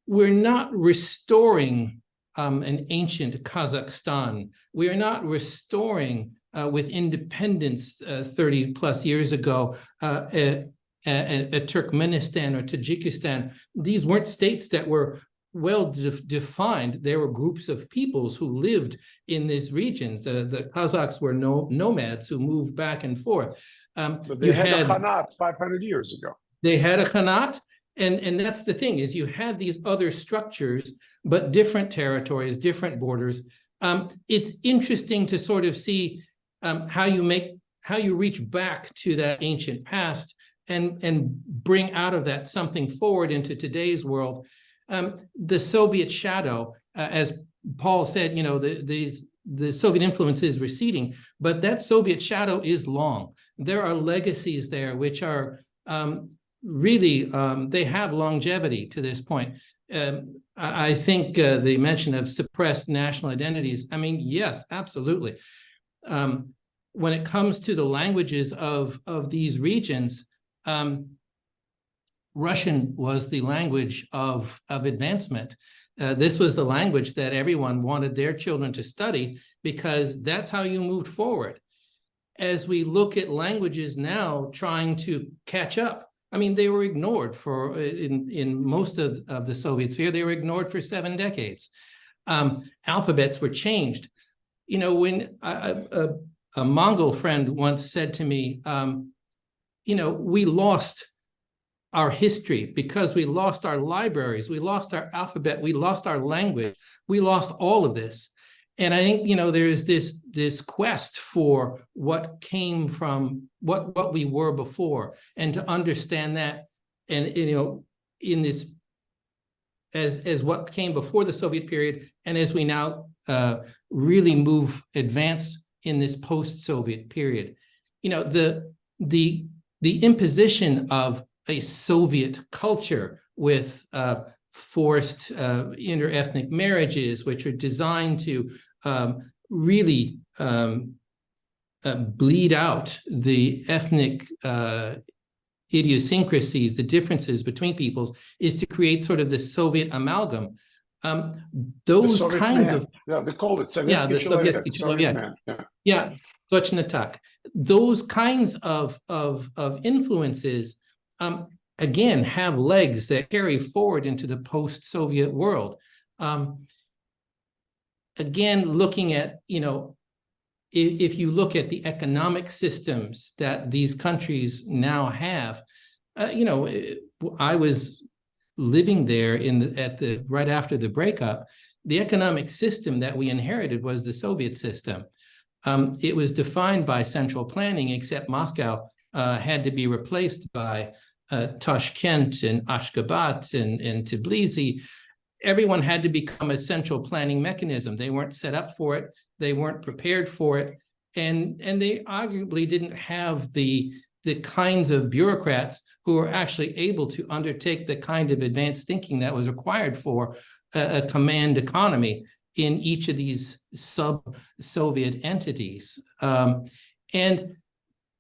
we're not restoring an ancient Kazakhstan. We are not restoring with independence 30 plus years ago a Turkmenistan or Tajikistan. These weren't states that were well defined. There were groups of peoples who lived in these regions. The Kazakhs were nomads who moved back and forth. But they had a Khanat 500 years ago. They had a Khanat, and that's the thing, is you had these other structures, but different territories, different borders. It's interesting to sort of see how you reach back to that ancient past and bring out of that something forward into today's world. The Soviet shadow, as Paul said, you know, the Soviet influence is receding, but that Soviet shadow is long. There are legacies there which are really, they have longevity to this point. I think the mention of suppressed national identities, I mean, yes, absolutely. When it comes to the languages of these regions, Russian was the language of advancement. This was the language that everyone wanted their children to study because that's how you moved forward. As we look at languages now trying to catch up, I mean, they were ignored for, in most of the Soviet sphere, they were ignored for 7 decades. Alphabets were changed. You know, when a Mongol friend once said to me, you know, we lost our history because we lost our libraries, we lost our alphabet, we lost our language, we lost all of this. And I think, you know, there's this quest for what came from what we were before, and to understand that, and you know, in this as what came before the Soviet period, and as we now really advance in this post-Soviet period, you know, the imposition of a Soviet culture with forced interethnic marriages, which are designed to really bleed out the ethnic idiosyncrasies, the differences between peoples, is to create sort of the Soviet amalgam. Those kinds of they called it Sovietsky the Sovietsky Soviet Человек. man. Точно так. Those kinds of influences, again, have legs that carry forward into the post-Soviet world. Again, looking at, if you look at the economic systems that these countries now have, I was living there right after the breakup. The economic system that we inherited was the Soviet system. It was defined by central planning, except Moscow had to be replaced by Tashkent and Ashgabat and Tbilisi. Everyone had to become a central planning mechanism. They weren't set up for it. They weren't prepared for it. And they arguably didn't have the kinds of bureaucrats who were actually able to undertake the kind of advanced thinking that was required for a command economy in each of these sub-Soviet entities. And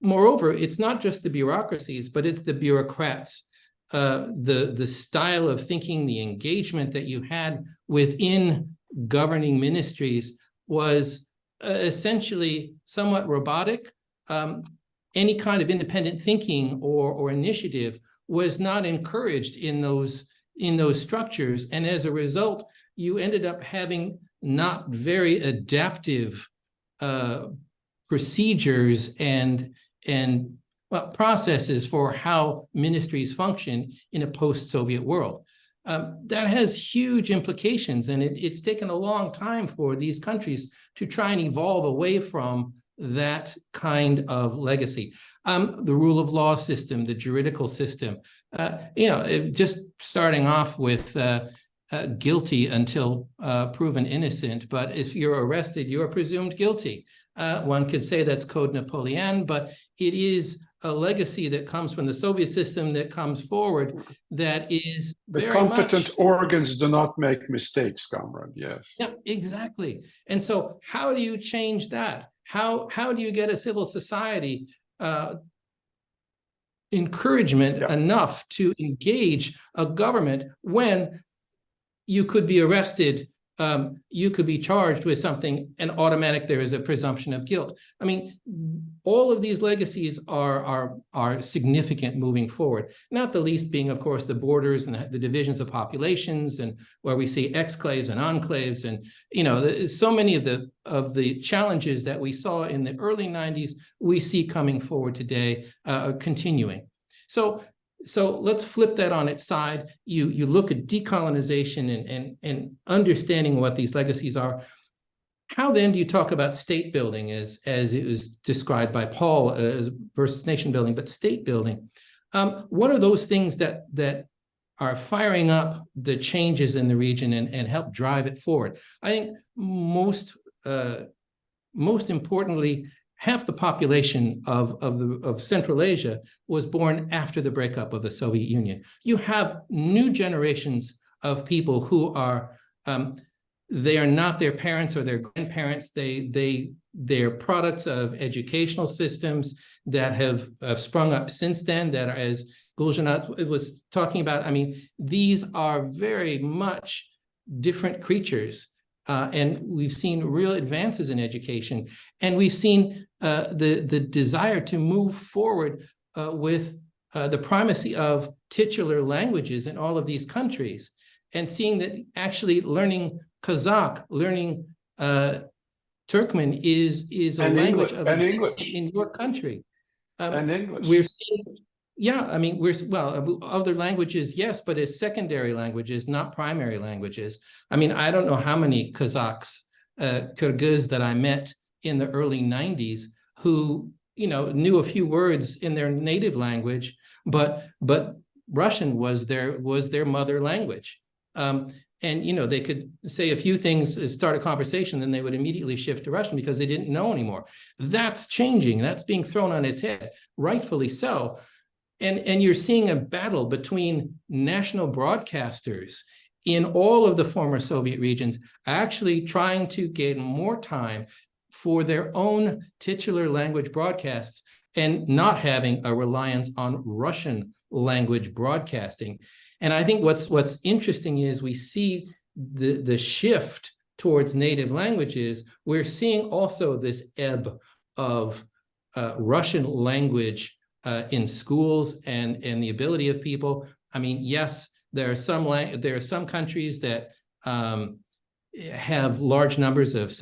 moreover, it's not just the bureaucracies, but it's the bureaucrats. The style of thinking, the engagement that you had within governing ministries was essentially somewhat robotic. Any kind of independent thinking or initiative was not encouraged in those structures, and as a result, you ended up having not very adaptive procedures and processes for how ministries function in a post-Soviet world. That has huge implications, and it's taken a long time for these countries to try and evolve away from that kind of legacy. The rule of law system, the juridical system, just starting off with guilty until proven innocent, but if you're arrested, you're presumed guilty. One could say that's Code Napoleon, but it is a legacy that comes from the Soviet system that comes forward that is the competent organs do not make mistakes, comrade. Yes. Yeah, exactly. And so how do you change that? How do you get a civil society encouragement enough to engage a government when you could be arrested, you could be charged with something, and there is a presumption of guilt? I mean, all of these legacies are significant moving forward, not the least being, of course, the borders and the divisions of populations, and where we see exclaves and enclaves, and so many of the challenges that we saw in the early 90s, we see coming forward today, continuing. So let's flip that on its side. You look at decolonization and understanding what these legacies are. How then do you talk about state building as it was described by Paul versus nation building, but state building? What are those things that are firing up the changes in the region and help drive it forward? I think most importantly, half the population of Central Asia was born after the breakup of the Soviet Union. You have new generations of people who are, they are not their parents or their grandparents. They're products of educational systems that have sprung up since then, that are, as Guljanat was talking about, I mean, these are very much different creatures. And we've seen real advances in education, and we've seen the desire to move forward with the primacy of titular languages in all of these countries, and seeing that actually learning Kazakh, learning Turkmen is a language of English in your country. And English. We're seeing. Yeah, I mean, other languages, yes, but as secondary languages, not primary languages. I mean, I don't know how many Kazakhs, Kyrgyz that I met in the early 90s who, knew a few words in their native language, but Russian was their mother language. And, they could say a few things, start a conversation, then they would immediately shift to Russian because they didn't know anymore. That's changing. That's being thrown on its head, rightfully so. And you're seeing a battle between national broadcasters in all of the former Soviet regions actually trying to gain more time for their own titular language broadcasts and not having a reliance on Russian language broadcasting. And I think what's interesting is we see the shift towards native languages. We're seeing also this ebb of Russian language in schools and the ability of people. I mean, yes, there are some countries that have large numbers of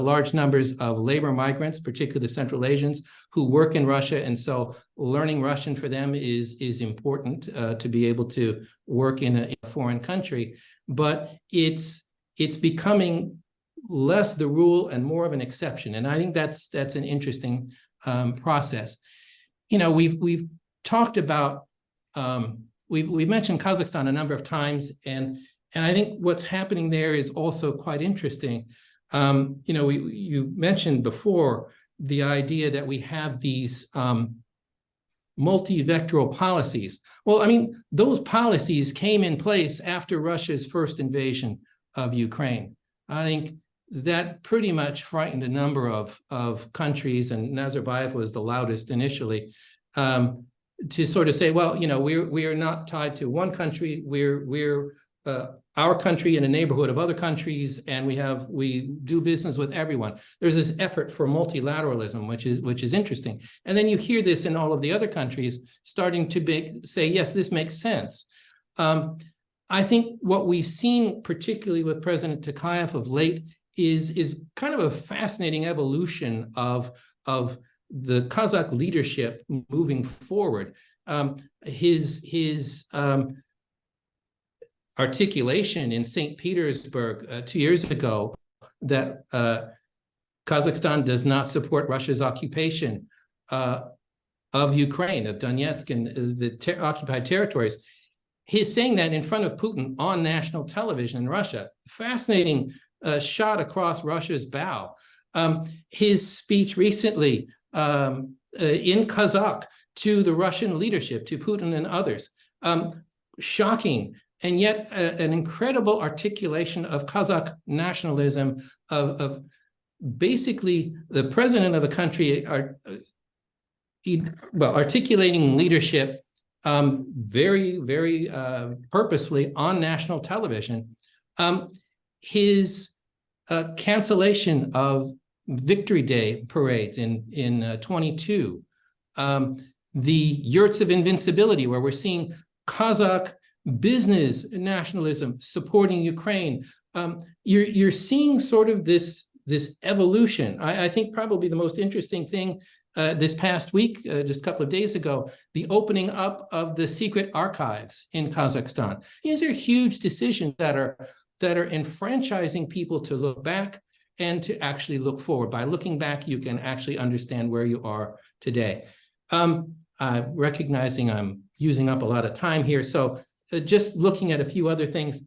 large numbers of labor migrants, particularly Central Asians, who work in Russia, and so learning Russian for them is important to be able to work in a foreign country. But it's becoming less the rule and more of an exception, and I think that's an interesting process. You know, we've talked about we've mentioned Kazakhstan a number of times, and I think what's happening there is also quite interesting. You know, you mentioned before the idea that we have these multi-vectoral policies. Well, I mean, those policies came in place after Russia's first invasion of Ukraine. I think that pretty much frightened a number of countries, and Nazarbayev was the loudest initially, to sort of say, well, you know, we are not tied to one country. We're our country in a neighborhood of other countries, and we do business with everyone. There's this effort for multilateralism, which is interesting. And then you hear this in all of the other countries starting to say, yes, this makes sense. I think what we've seen, particularly with President Tokayev of late, is kind of a fascinating evolution of the Kazakh leadership moving forward. His articulation in St. Petersburg 2 years ago that Kazakhstan does not support Russia's occupation of Ukraine, of Donetsk and the occupied territories. He's saying that in front of Putin on national television in Russia. Fascinating shot across Russia's bow. His speech recently in Kazakh to the Russian leadership, to Putin and others, shocking, and yet an incredible articulation of Kazakh nationalism, of basically the president of a country articulating leadership very, very purposely on national television. His cancellation of Victory Day parades in 22, the yurts of invincibility, where we're seeing Kazakh business nationalism supporting Ukraine. You're seeing sort of this evolution. I think probably the most interesting thing this past week, just a couple of days ago, the opening up of the secret archives in Kazakhstan. These are huge decisions that are enfranchising people to look back and to actually look forward. By looking back, you can actually understand where you are today. Recognizing I'm using up a lot of time here, so just looking at a few other things,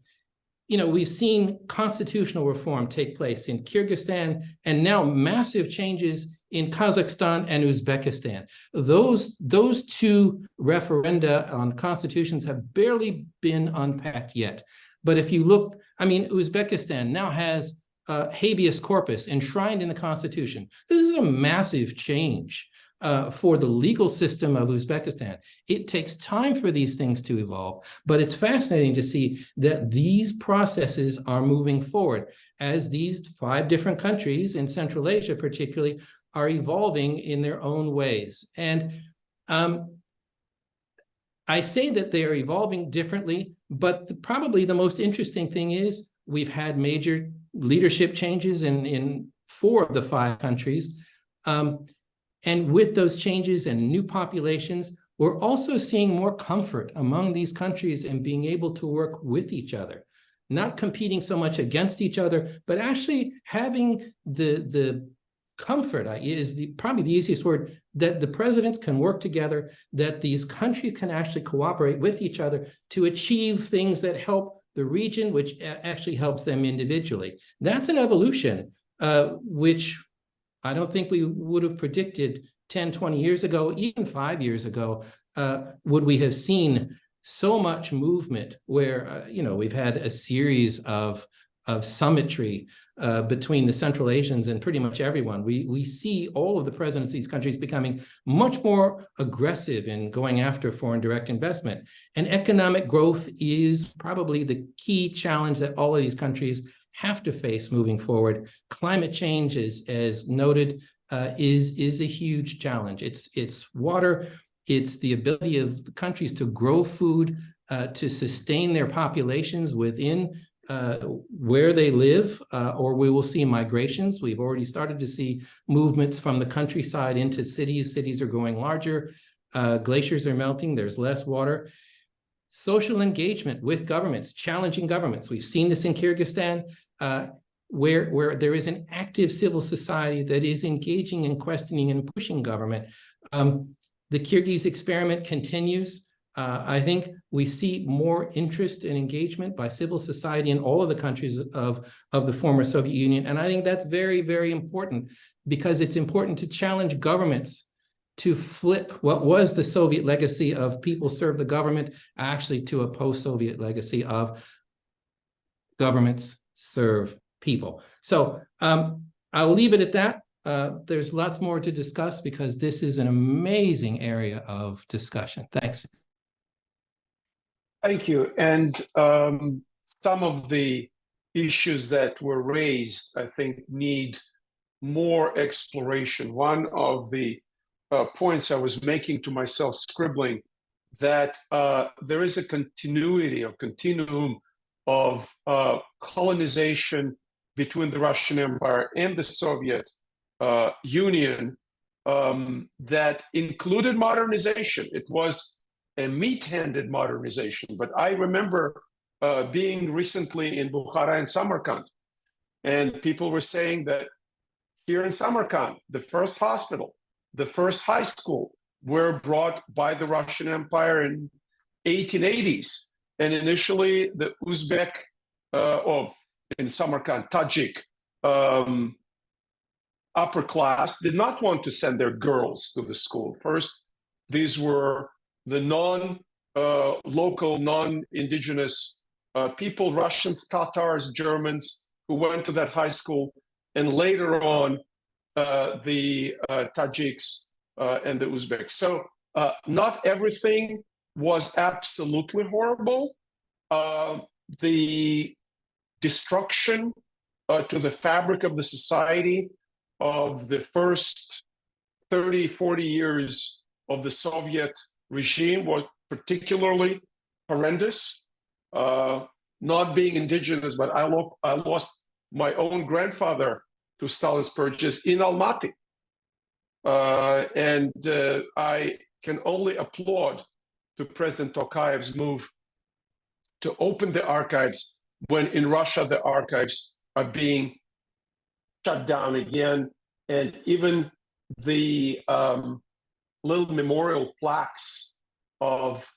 you know, we've seen constitutional reform take place in Kyrgyzstan, and now massive changes in Kazakhstan and Uzbekistan. Those two referenda on constitutions have barely been unpacked yet. But if you look, I mean, Uzbekistan now has habeas corpus enshrined in the constitution. This is a massive change for the legal system of Uzbekistan. It takes time for these things to evolve, but it's fascinating to see that these processes are moving forward as these 5 different countries in Central Asia particularly are evolving in their own ways. And I say that they are evolving differently, but probably the most interesting thing is we've had major leadership changes in 4 of the 5 countries. And with those changes and new populations, we're also seeing more comfort among these countries in being able to work with each other, not competing so much against each other, but actually having the comfort is probably the easiest word, that the presidents can work together, that these countries can actually cooperate with each other to achieve things that help the region, which actually helps them individually. That's an evolution, which I don't think we would have predicted 10, 20 years ago, even 5 years ago, would we have seen so much movement where, you know, we've had a series of summitry between the Central Asians and pretty much everyone. We see all of the presidents of these countries becoming much more aggressive in going after foreign direct investment. And economic growth is probably the key challenge that all of these countries have to face moving forward. Climate change, as noted, is a huge challenge. It's water, it's the ability of the countries to grow food, to sustain their populations within where they live, or we will see migrations. We've already started to see movements from the countryside into cities. Cities are growing larger, glaciers are melting, there's less water. Social engagement with governments, challenging governments. We've seen this in Kyrgyzstan, where there is an active civil society that is engaging and questioning and pushing government. The Kyrgyz experiment continues. I think we see more interest and engagement by civil society in all of the countries of the former Soviet Union. And I think that's very, very important, because it's important to challenge governments to flip what was the Soviet legacy of people serve the government actually to a post-Soviet legacy of governments serve people. So I'll leave it at that. There's lots more to discuss because this is an amazing area of discussion. Thanks. Thank you. And some of the issues that were raised, I think, need more exploration. One of the points I was making to myself, scribbling, that there is a continuity or continuum of colonization between the Russian Empire and the Soviet Union that included modernization. It was a meat-handed modernization, but I remember being recently in Bukhara and Samarkand, and people were saying that here in Samarkand, the first hospital, the first high school were brought by the Russian Empire in 1880s. And initially the Uzbek, or in Samarkand, Tajik upper class did not want to send their girls to the school. First, these were the non-local, non-indigenous people, Russians, Tatars, Germans, who went to that high school. And later on, the Tajiks and the Uzbeks. So not everything was absolutely horrible. The destruction to the fabric of the society of the first 30, 40 years of the Soviet regime was particularly horrendous. Not being indigenous, but I lost my own grandfather to Stalin's purges in Almaty. And I can only applaud to President Tokayev's move to open the archives when in Russia the archives are being shut down again. And even the little memorial plaques of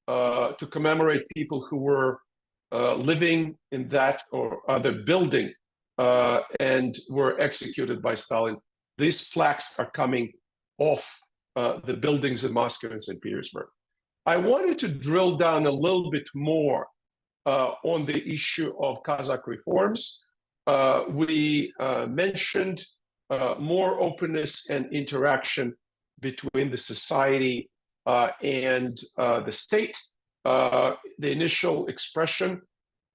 to commemorate people who were living in that or other building and were executed by Stalin. These plaques are coming off the buildings in Moscow and St. Petersburg. I wanted to drill down a little bit more on the issue of Kazakh reforms. We mentioned more openness and interaction between the society and the state. The initial expression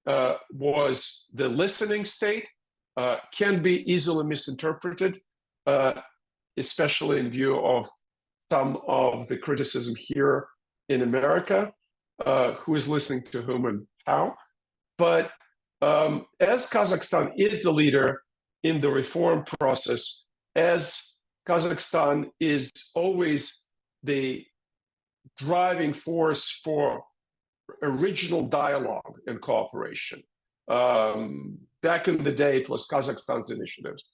was the listening state, can be easily misinterpreted, especially in view of some of the criticism here in America, who is listening to whom and how. But as Kazakhstan is the leader in the reform process, as Kazakhstan is always the driving force for original dialogue and cooperation. Back in the day, it was Kazakhstan's initiatives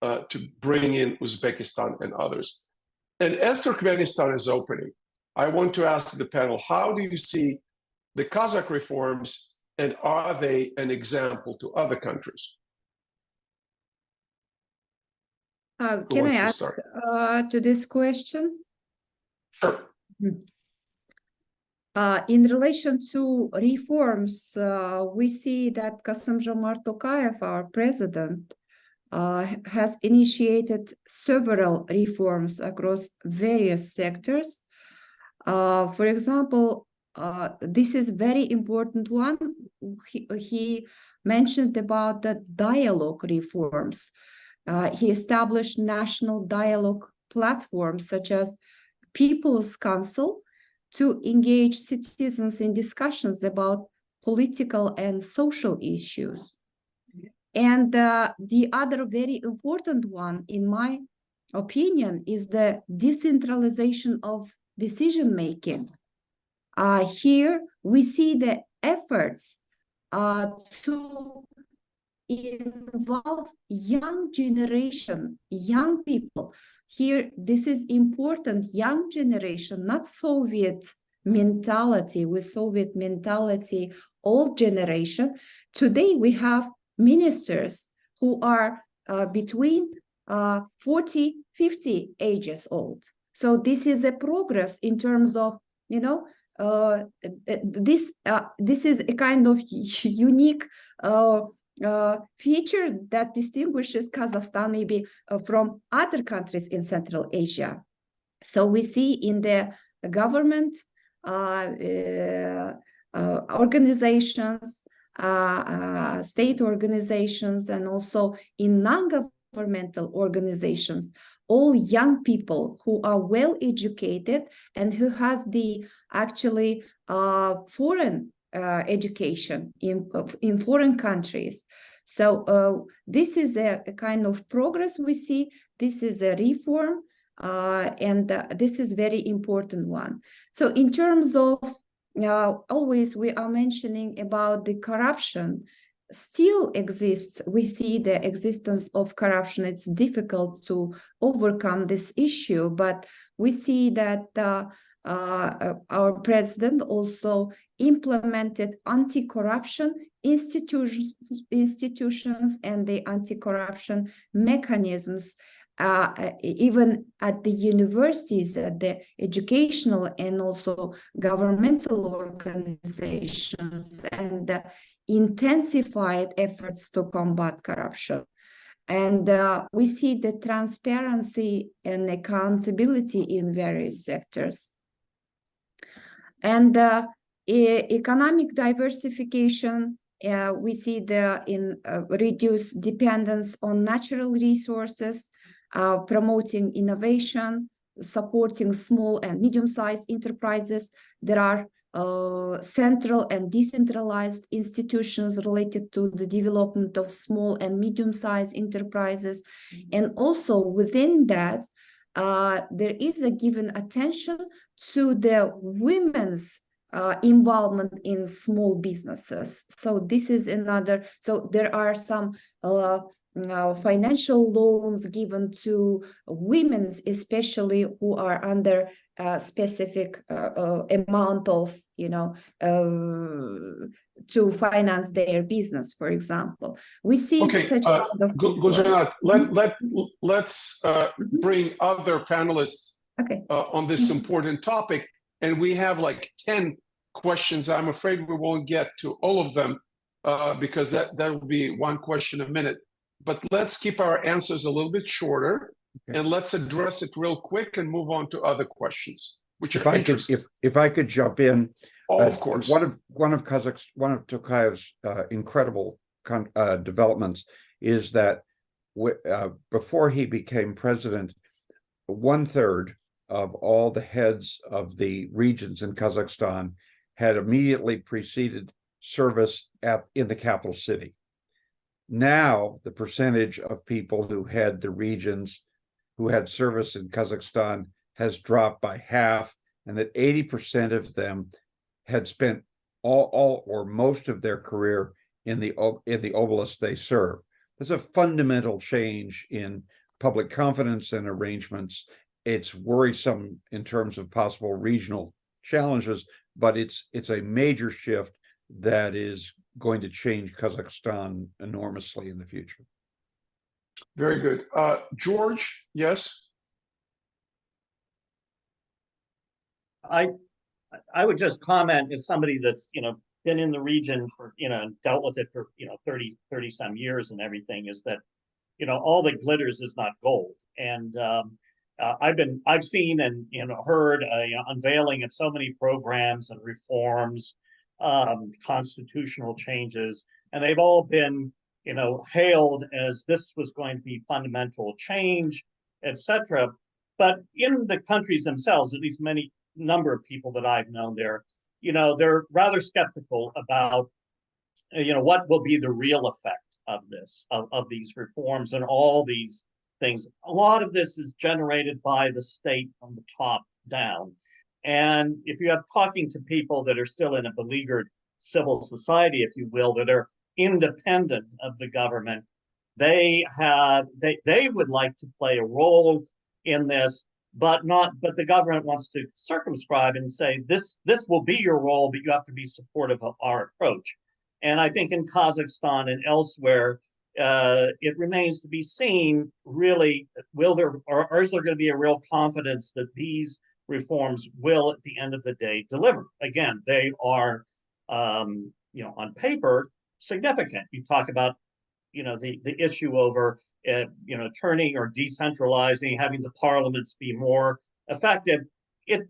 to bring in Uzbekistan and others. And as Turkmenistan is opening, I want to ask the panel, how do you see the Kazakh reforms, and are they an example to other countries? Can I ask to this question? Sure. In relation to reforms, we see that Kassym-Jomart Tokayev, our president, has initiated several reforms across various sectors. For example, this is very important one. He mentioned about the dialogue reforms. He established national dialogue platforms such as People's Council to engage citizens in discussions about political and social issues. And the other very important one, in my opinion, is the decentralization of decision-making. Here we see the efforts to involve young generation, young people. Here, this is important, young generation, not Soviet mentality, with Soviet mentality, old generation. Today, we have ministers who are between 40, 50 ages old. So this is a progress in terms of, you know, this is a kind of unique feature that distinguishes Kazakhstan maybe from other countries in Central Asia. So we see in the government organizations, state organizations, and also in non-governmental organizations, all young people who are well educated and who has the actually foreign education in foreign countries. So this is a kind of progress we see. This is a reform, and this is very important one. So in terms of always we are mentioning about the corruption still exists. We see the existence of corruption. It's difficult to overcome this issue, but we see that our president also implemented anti-corruption institutions and the anti-corruption mechanisms even at the universities, at the educational and also governmental organizations, and intensified efforts to combat corruption. And we see the transparency and accountability in various sectors. And economic diversification, we see reduced dependence on natural resources, promoting innovation, supporting small and medium-sized enterprises. There are central and decentralized institutions related to the development of small and medium-sized enterprises. And also within that, there is a given attention to the women's involvement in small businesses. So this is another, so there are some financial loans given to women, especially who are under a specific amount of, to finance their business, for example. We see such kind of Gulzhanat, let's bring other panelists on this important topic. And we have like 10 questions. I'm afraid we won't get to all of them because that will be one question a minute. But let's keep our answers a little bit shorter, and let's address it real quick and move on to other questions. Which if I could jump in, of course. One of Tokayev's incredible developments is that before he became president, 1/3 of all the heads of the regions in Kazakhstan had immediately preceded service in the capital city. Now, the percentage of people who had the regions who had service in Kazakhstan has dropped by half, and that 80% of them had spent all or most of their career in the oblast they serve. There's a fundamental change in public confidence and arrangements. It's worrisome in terms of possible regional challenges, but it's a major shift that is going to change Kazakhstan enormously in the future. Very good. George, yes? I would just comment as somebody that's, been in the region for, dealt with it for, 30 some years and everything, is that all that glitters is not gold. And I've seen and heard unveiling of so many programs and reforms, constitutional changes, and they've all been hailed as this was going to be fundamental change, etc. But in the countries themselves, at least many number of people that I've known there, they're rather skeptical about what will be the real effect of this, of these reforms and all these things. A lot of this is generated by the state from the top down. And if you have talking to people that are still in a beleaguered civil society, if you will, that are independent of the government, they would like to play a role in this, but the government wants to circumscribe and say, this will be your role, but you have to be supportive of our approach. And I think in Kazakhstan and elsewhere, it remains to be seen, really, is there going to be a real confidence that these reforms will, at the end of the day, deliver? Again, they are, on paper, significant. You talk about, the issue over, turning or decentralizing, having the parliaments be more effective. It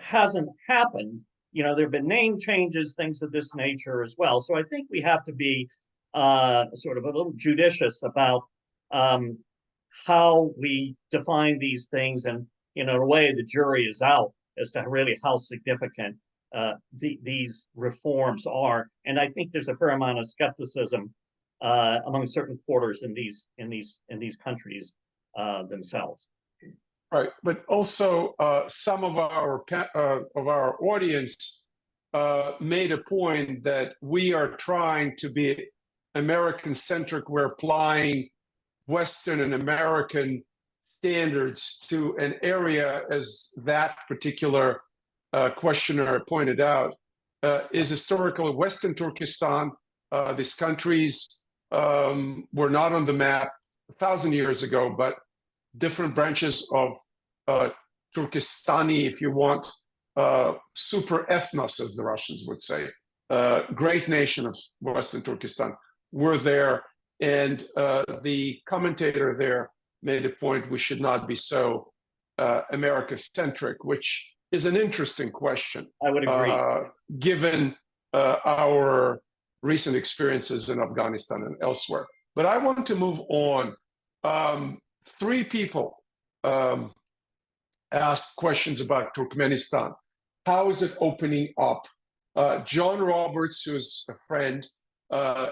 hasn't happened. There have been name changes, things of this nature as well. So I think we have to be sort of a little judicious about how we define these things. And in a way, the jury is out as to really how significant these reforms are. And I think there's a fair amount of skepticism among certain quarters in these countries themselves. Right, but also some of our audience made a point that we are trying to be American-centric. We're applying Western and American standards to an area, as that particular questioner pointed out, is historically Western Turkestan. These countries were not on the map 1,000 years ago, but different branches of Turkestani, if you want, super ethnos, as the Russians would say, great nation of Western Turkestan, were there. And the commentator there made a point, we should not be so America-centric, which is an interesting question. I would agree. Given our recent experiences in Afghanistan and elsewhere. But I want to move on. Three people asked questions about Turkmenistan. How is it opening up? John Roberts, who's a friend,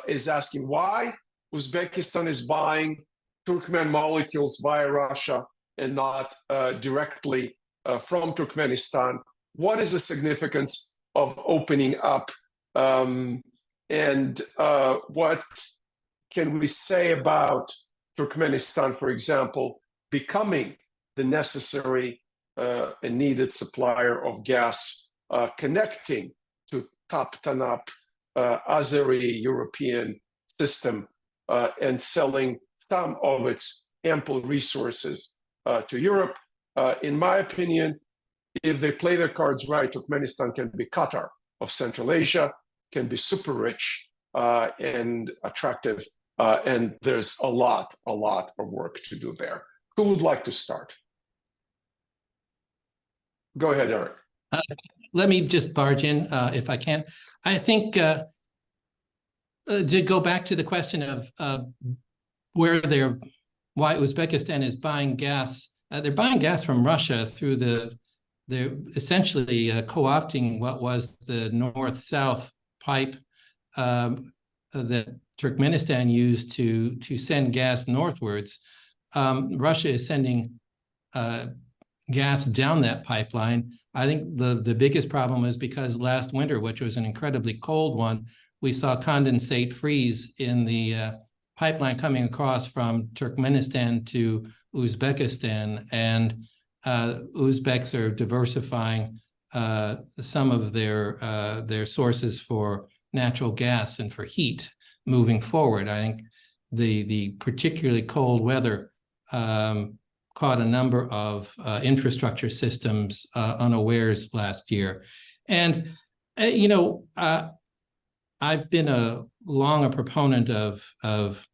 is asking why Uzbekistan is buying Turkmen molecules via Russia and not directly from Turkmenistan. What is the significance of opening up? And what can we say about Turkmenistan, for example, becoming the necessary and needed supplier of gas, connecting to top Tanap, Azeri European system, and selling some of its ample resources to Europe? In my opinion, if they play their cards right, Turkmenistan can be Qatar of Central Asia, can be super rich and attractive. And there's a lot of work to do there. Who would like to start? Go ahead, Eric. Let me just barge in if I can. I think to go back to the question of why Uzbekistan is buying gas. They're buying gas from Russia through they're essentially co-opting what was the north-south pipe that Turkmenistan used to send gas northwards. Russia is sending gas down that pipeline. I think the biggest problem is because last winter, which was an incredibly cold one, we saw condensate freeze in the pipeline coming across from Turkmenistan to Uzbekistan, and Uzbeks are diversifying some of their sources for natural gas and for heat moving forward. I think the particularly cold weather caught a number of infrastructure systems unawares last year. And, I've been a proponent of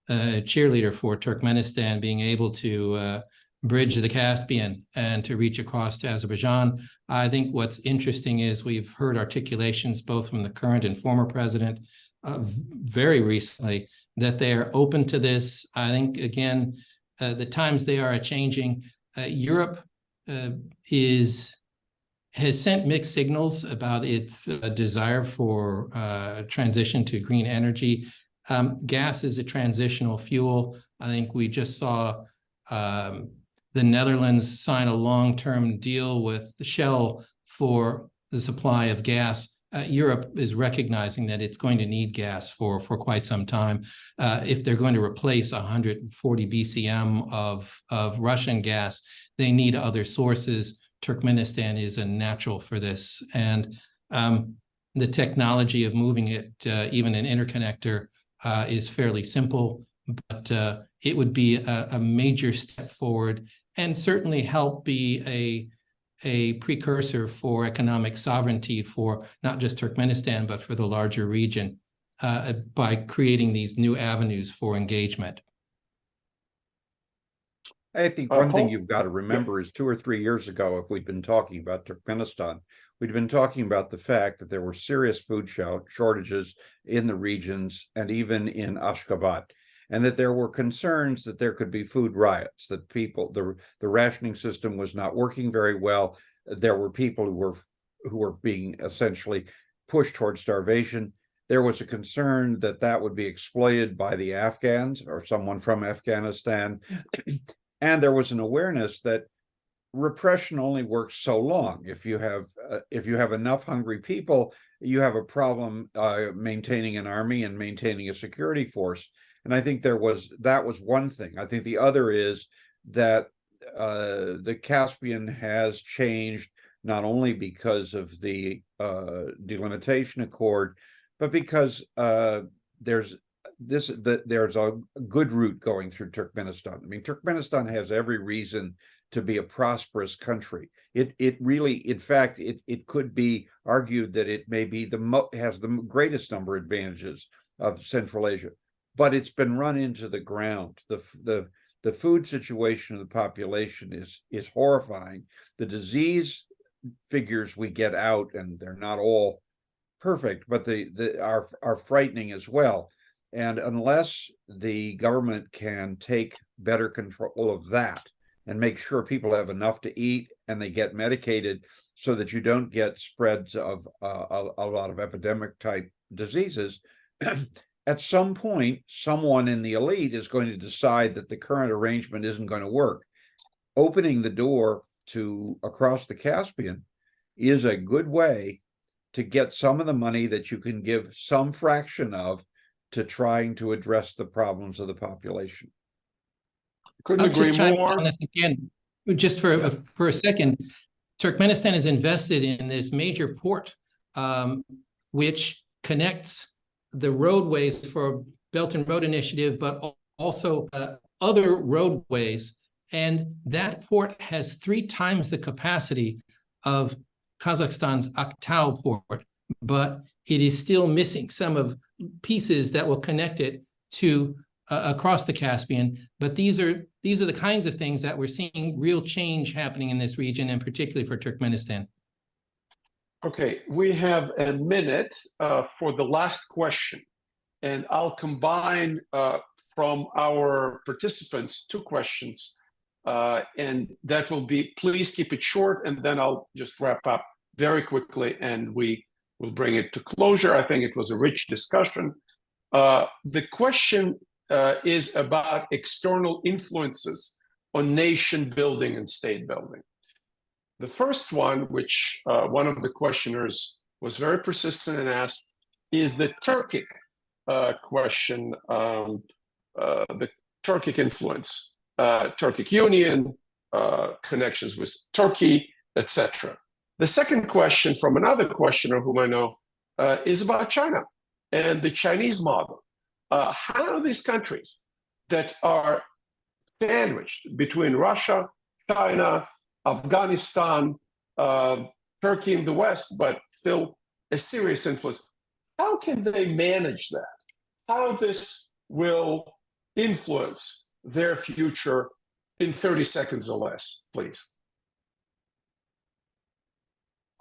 cheerleader for Turkmenistan being able to bridge the Caspian and to reach across to Azerbaijan. I think what's interesting is we've heard articulations both from the current and former president very recently that they are open to this. I think, again, the times they are changing. Europe has sent mixed signals about its desire for transition to green energy. Gas is a transitional fuel. I think we just saw the Netherlands sign a long-term deal with Shell for the supply of gas. Europe is recognizing that it's going to need gas for quite some time. If they're going to replace 140 BCM of Russian gas, they need other sources. Turkmenistan is a natural for this. And the technology of moving it, even an interconnector, is fairly simple, but it would be a major step forward and certainly help be a precursor for economic sovereignty for not just Turkmenistan, but for the larger region by creating these new avenues for engagement. I think one thing you've got to remember is 2 or 3 years ago, if we'd been talking about Turkmenistan, we'd been talking about the fact that there were serious food shortages in the regions and even in Ashgabat, and that there were concerns that there could be food riots, that the rationing system was not working very well. There were people who were being essentially pushed toward starvation. There was a concern that that would be exploited by the Afghans or someone from Afghanistan. And there was an awareness that repression only works so long. If you have enough hungry people, you have a problem maintaining an army and maintaining a security force. And I think that was one thing. I think the other is that the Caspian has changed not only because of the delimitation accord, but because there's a good route going through Turkmenistan. I mean, Turkmenistan has every reason to be a prosperous country. It really, in fact, it could be argued that it may be has the greatest number of advantages of Central Asia, but it's been run into the ground. The food situation of the population is horrifying. The disease figures we get out, and they're not all perfect, but they are frightening as well. And unless the government can take better control of that and make sure people have enough to eat and they get medicated so that you don't get spreads of a lot of epidemic type diseases, at some point, someone in the elite is going to decide that the current arrangement isn't going to work. Opening the door to across the Caspian is a good way to get some of the money that you can give some fraction of to trying to address the problems of the population. Couldn't agree more. Again, just for a second, Turkmenistan is invested in this major port, which connects the roadways for Belt and Road Initiative, but also other roadways. And that port has 3 times the capacity of Kazakhstan's Aktau port, but it is still missing some of pieces that will connect it to across the Caspian. But these are the kinds of things that we're seeing real change happening in this region, and particularly for Turkmenistan. Okay, we have a minute for the last question, and I'll combine from our participants 2 questions, and that will be, please keep it short, and then I'll just wrap up very quickly, and we will bring it to closure. I think it was a rich discussion. The question is about external influences on nation building and state building. The first one, which one of the questioners was very persistent and asked, is the Turkic question, the Turkic influence, Turkic Union, connections with Turkey, etc. The second question from another questioner whom I know is about China and the Chinese model. How these countries that are sandwiched between Russia, China, Afghanistan, Turkey in the West, but still a serious influence, how can they manage that? How this will influence their future in 30 seconds or less, please?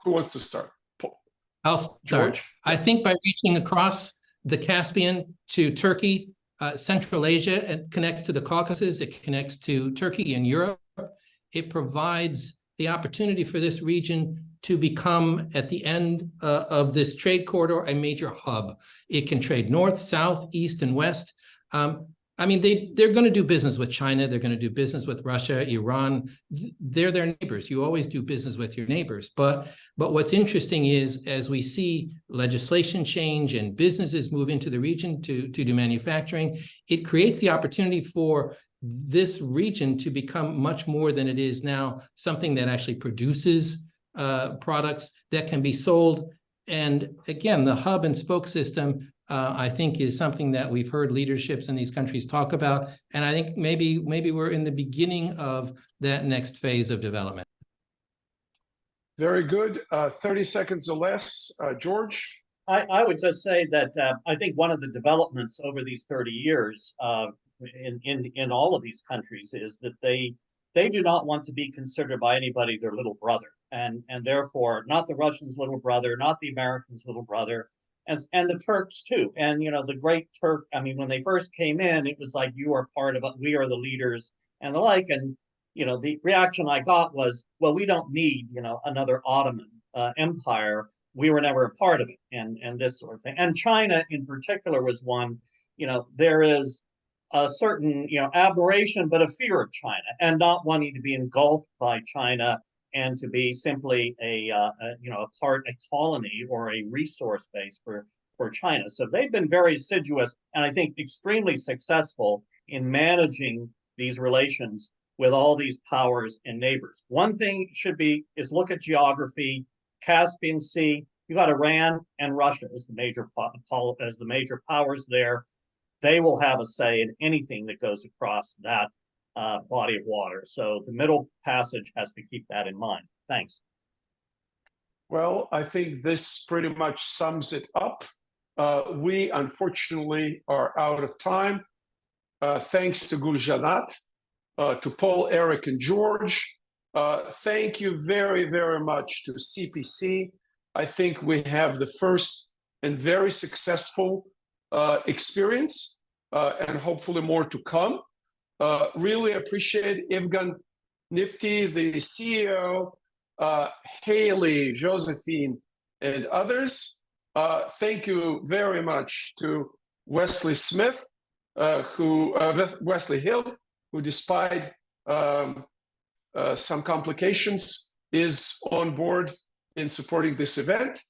Who wants to start? I'll start. George? I think by reaching across the Caspian to Turkey, Central Asia, it connects to the Caucasus, it connects to Turkey and Europe. It provides the opportunity for this region to become, at the end of this trade corridor, a major hub. It can trade north, south, east, and west. I mean, they're going to do business with China. They're going to do business with Russia, Iran. They're their neighbors. You always do business with your neighbors. But what's interesting is, as we see legislation change and businesses move into the region to do manufacturing, it creates the opportunity for this region to become much more than it is now, something that actually produces products that can be sold. And again, the hub and spoke system, I think, is something that we've heard leaderships in these countries talk about. And I think maybe we're in the beginning of that next phase of development. Very good. 30 seconds or less. George? I would just say that I think one of the developments over these 30 years in all of these countries is that they do not want to be considered by anybody their little brother, and therefore not the Russians' little brother, not the Americans' little brother, and the Turks too. And the great Turk, I mean, when they first came in, it was like, you are part of it, we are the leaders and the like. And the reaction I got was, well, we don't need another Ottoman empire. We were never a part of it, and this sort of thing. And China in particular was one. There is a certain admiration, but a fear of China, and not wanting to be engulfed by China and to be simply a colony or a resource base for China. So they've been very assiduous and I think extremely successful in managing these relations with all these powers and neighbors. One thing is look at geography. Caspian Sea, you got Iran and Russia as the major powers there. They will have a say in anything that goes across that body of water. So the Middle Passage has to keep that in mind. Thanks. Well, I think this pretty much sums it up. We unfortunately are out of time. Thanks to Guljanat, to Paul, Eric, and George. Thank you very, very much to CPC. I think we have the first and very successful experience, and hopefully more to come. Really appreciate Evgen Nifty, the CEO, Haley, Josephine, and others. Thank you very much to Wesley Smith, Wesley Hill, who despite some complications is on board in supporting this event.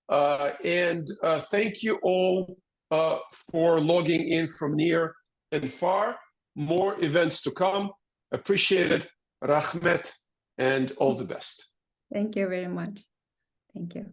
And thank you all for logging in from near and far. More events to come. Appreciate it. Rahmet, and all the best. Thank you very much. Thank you.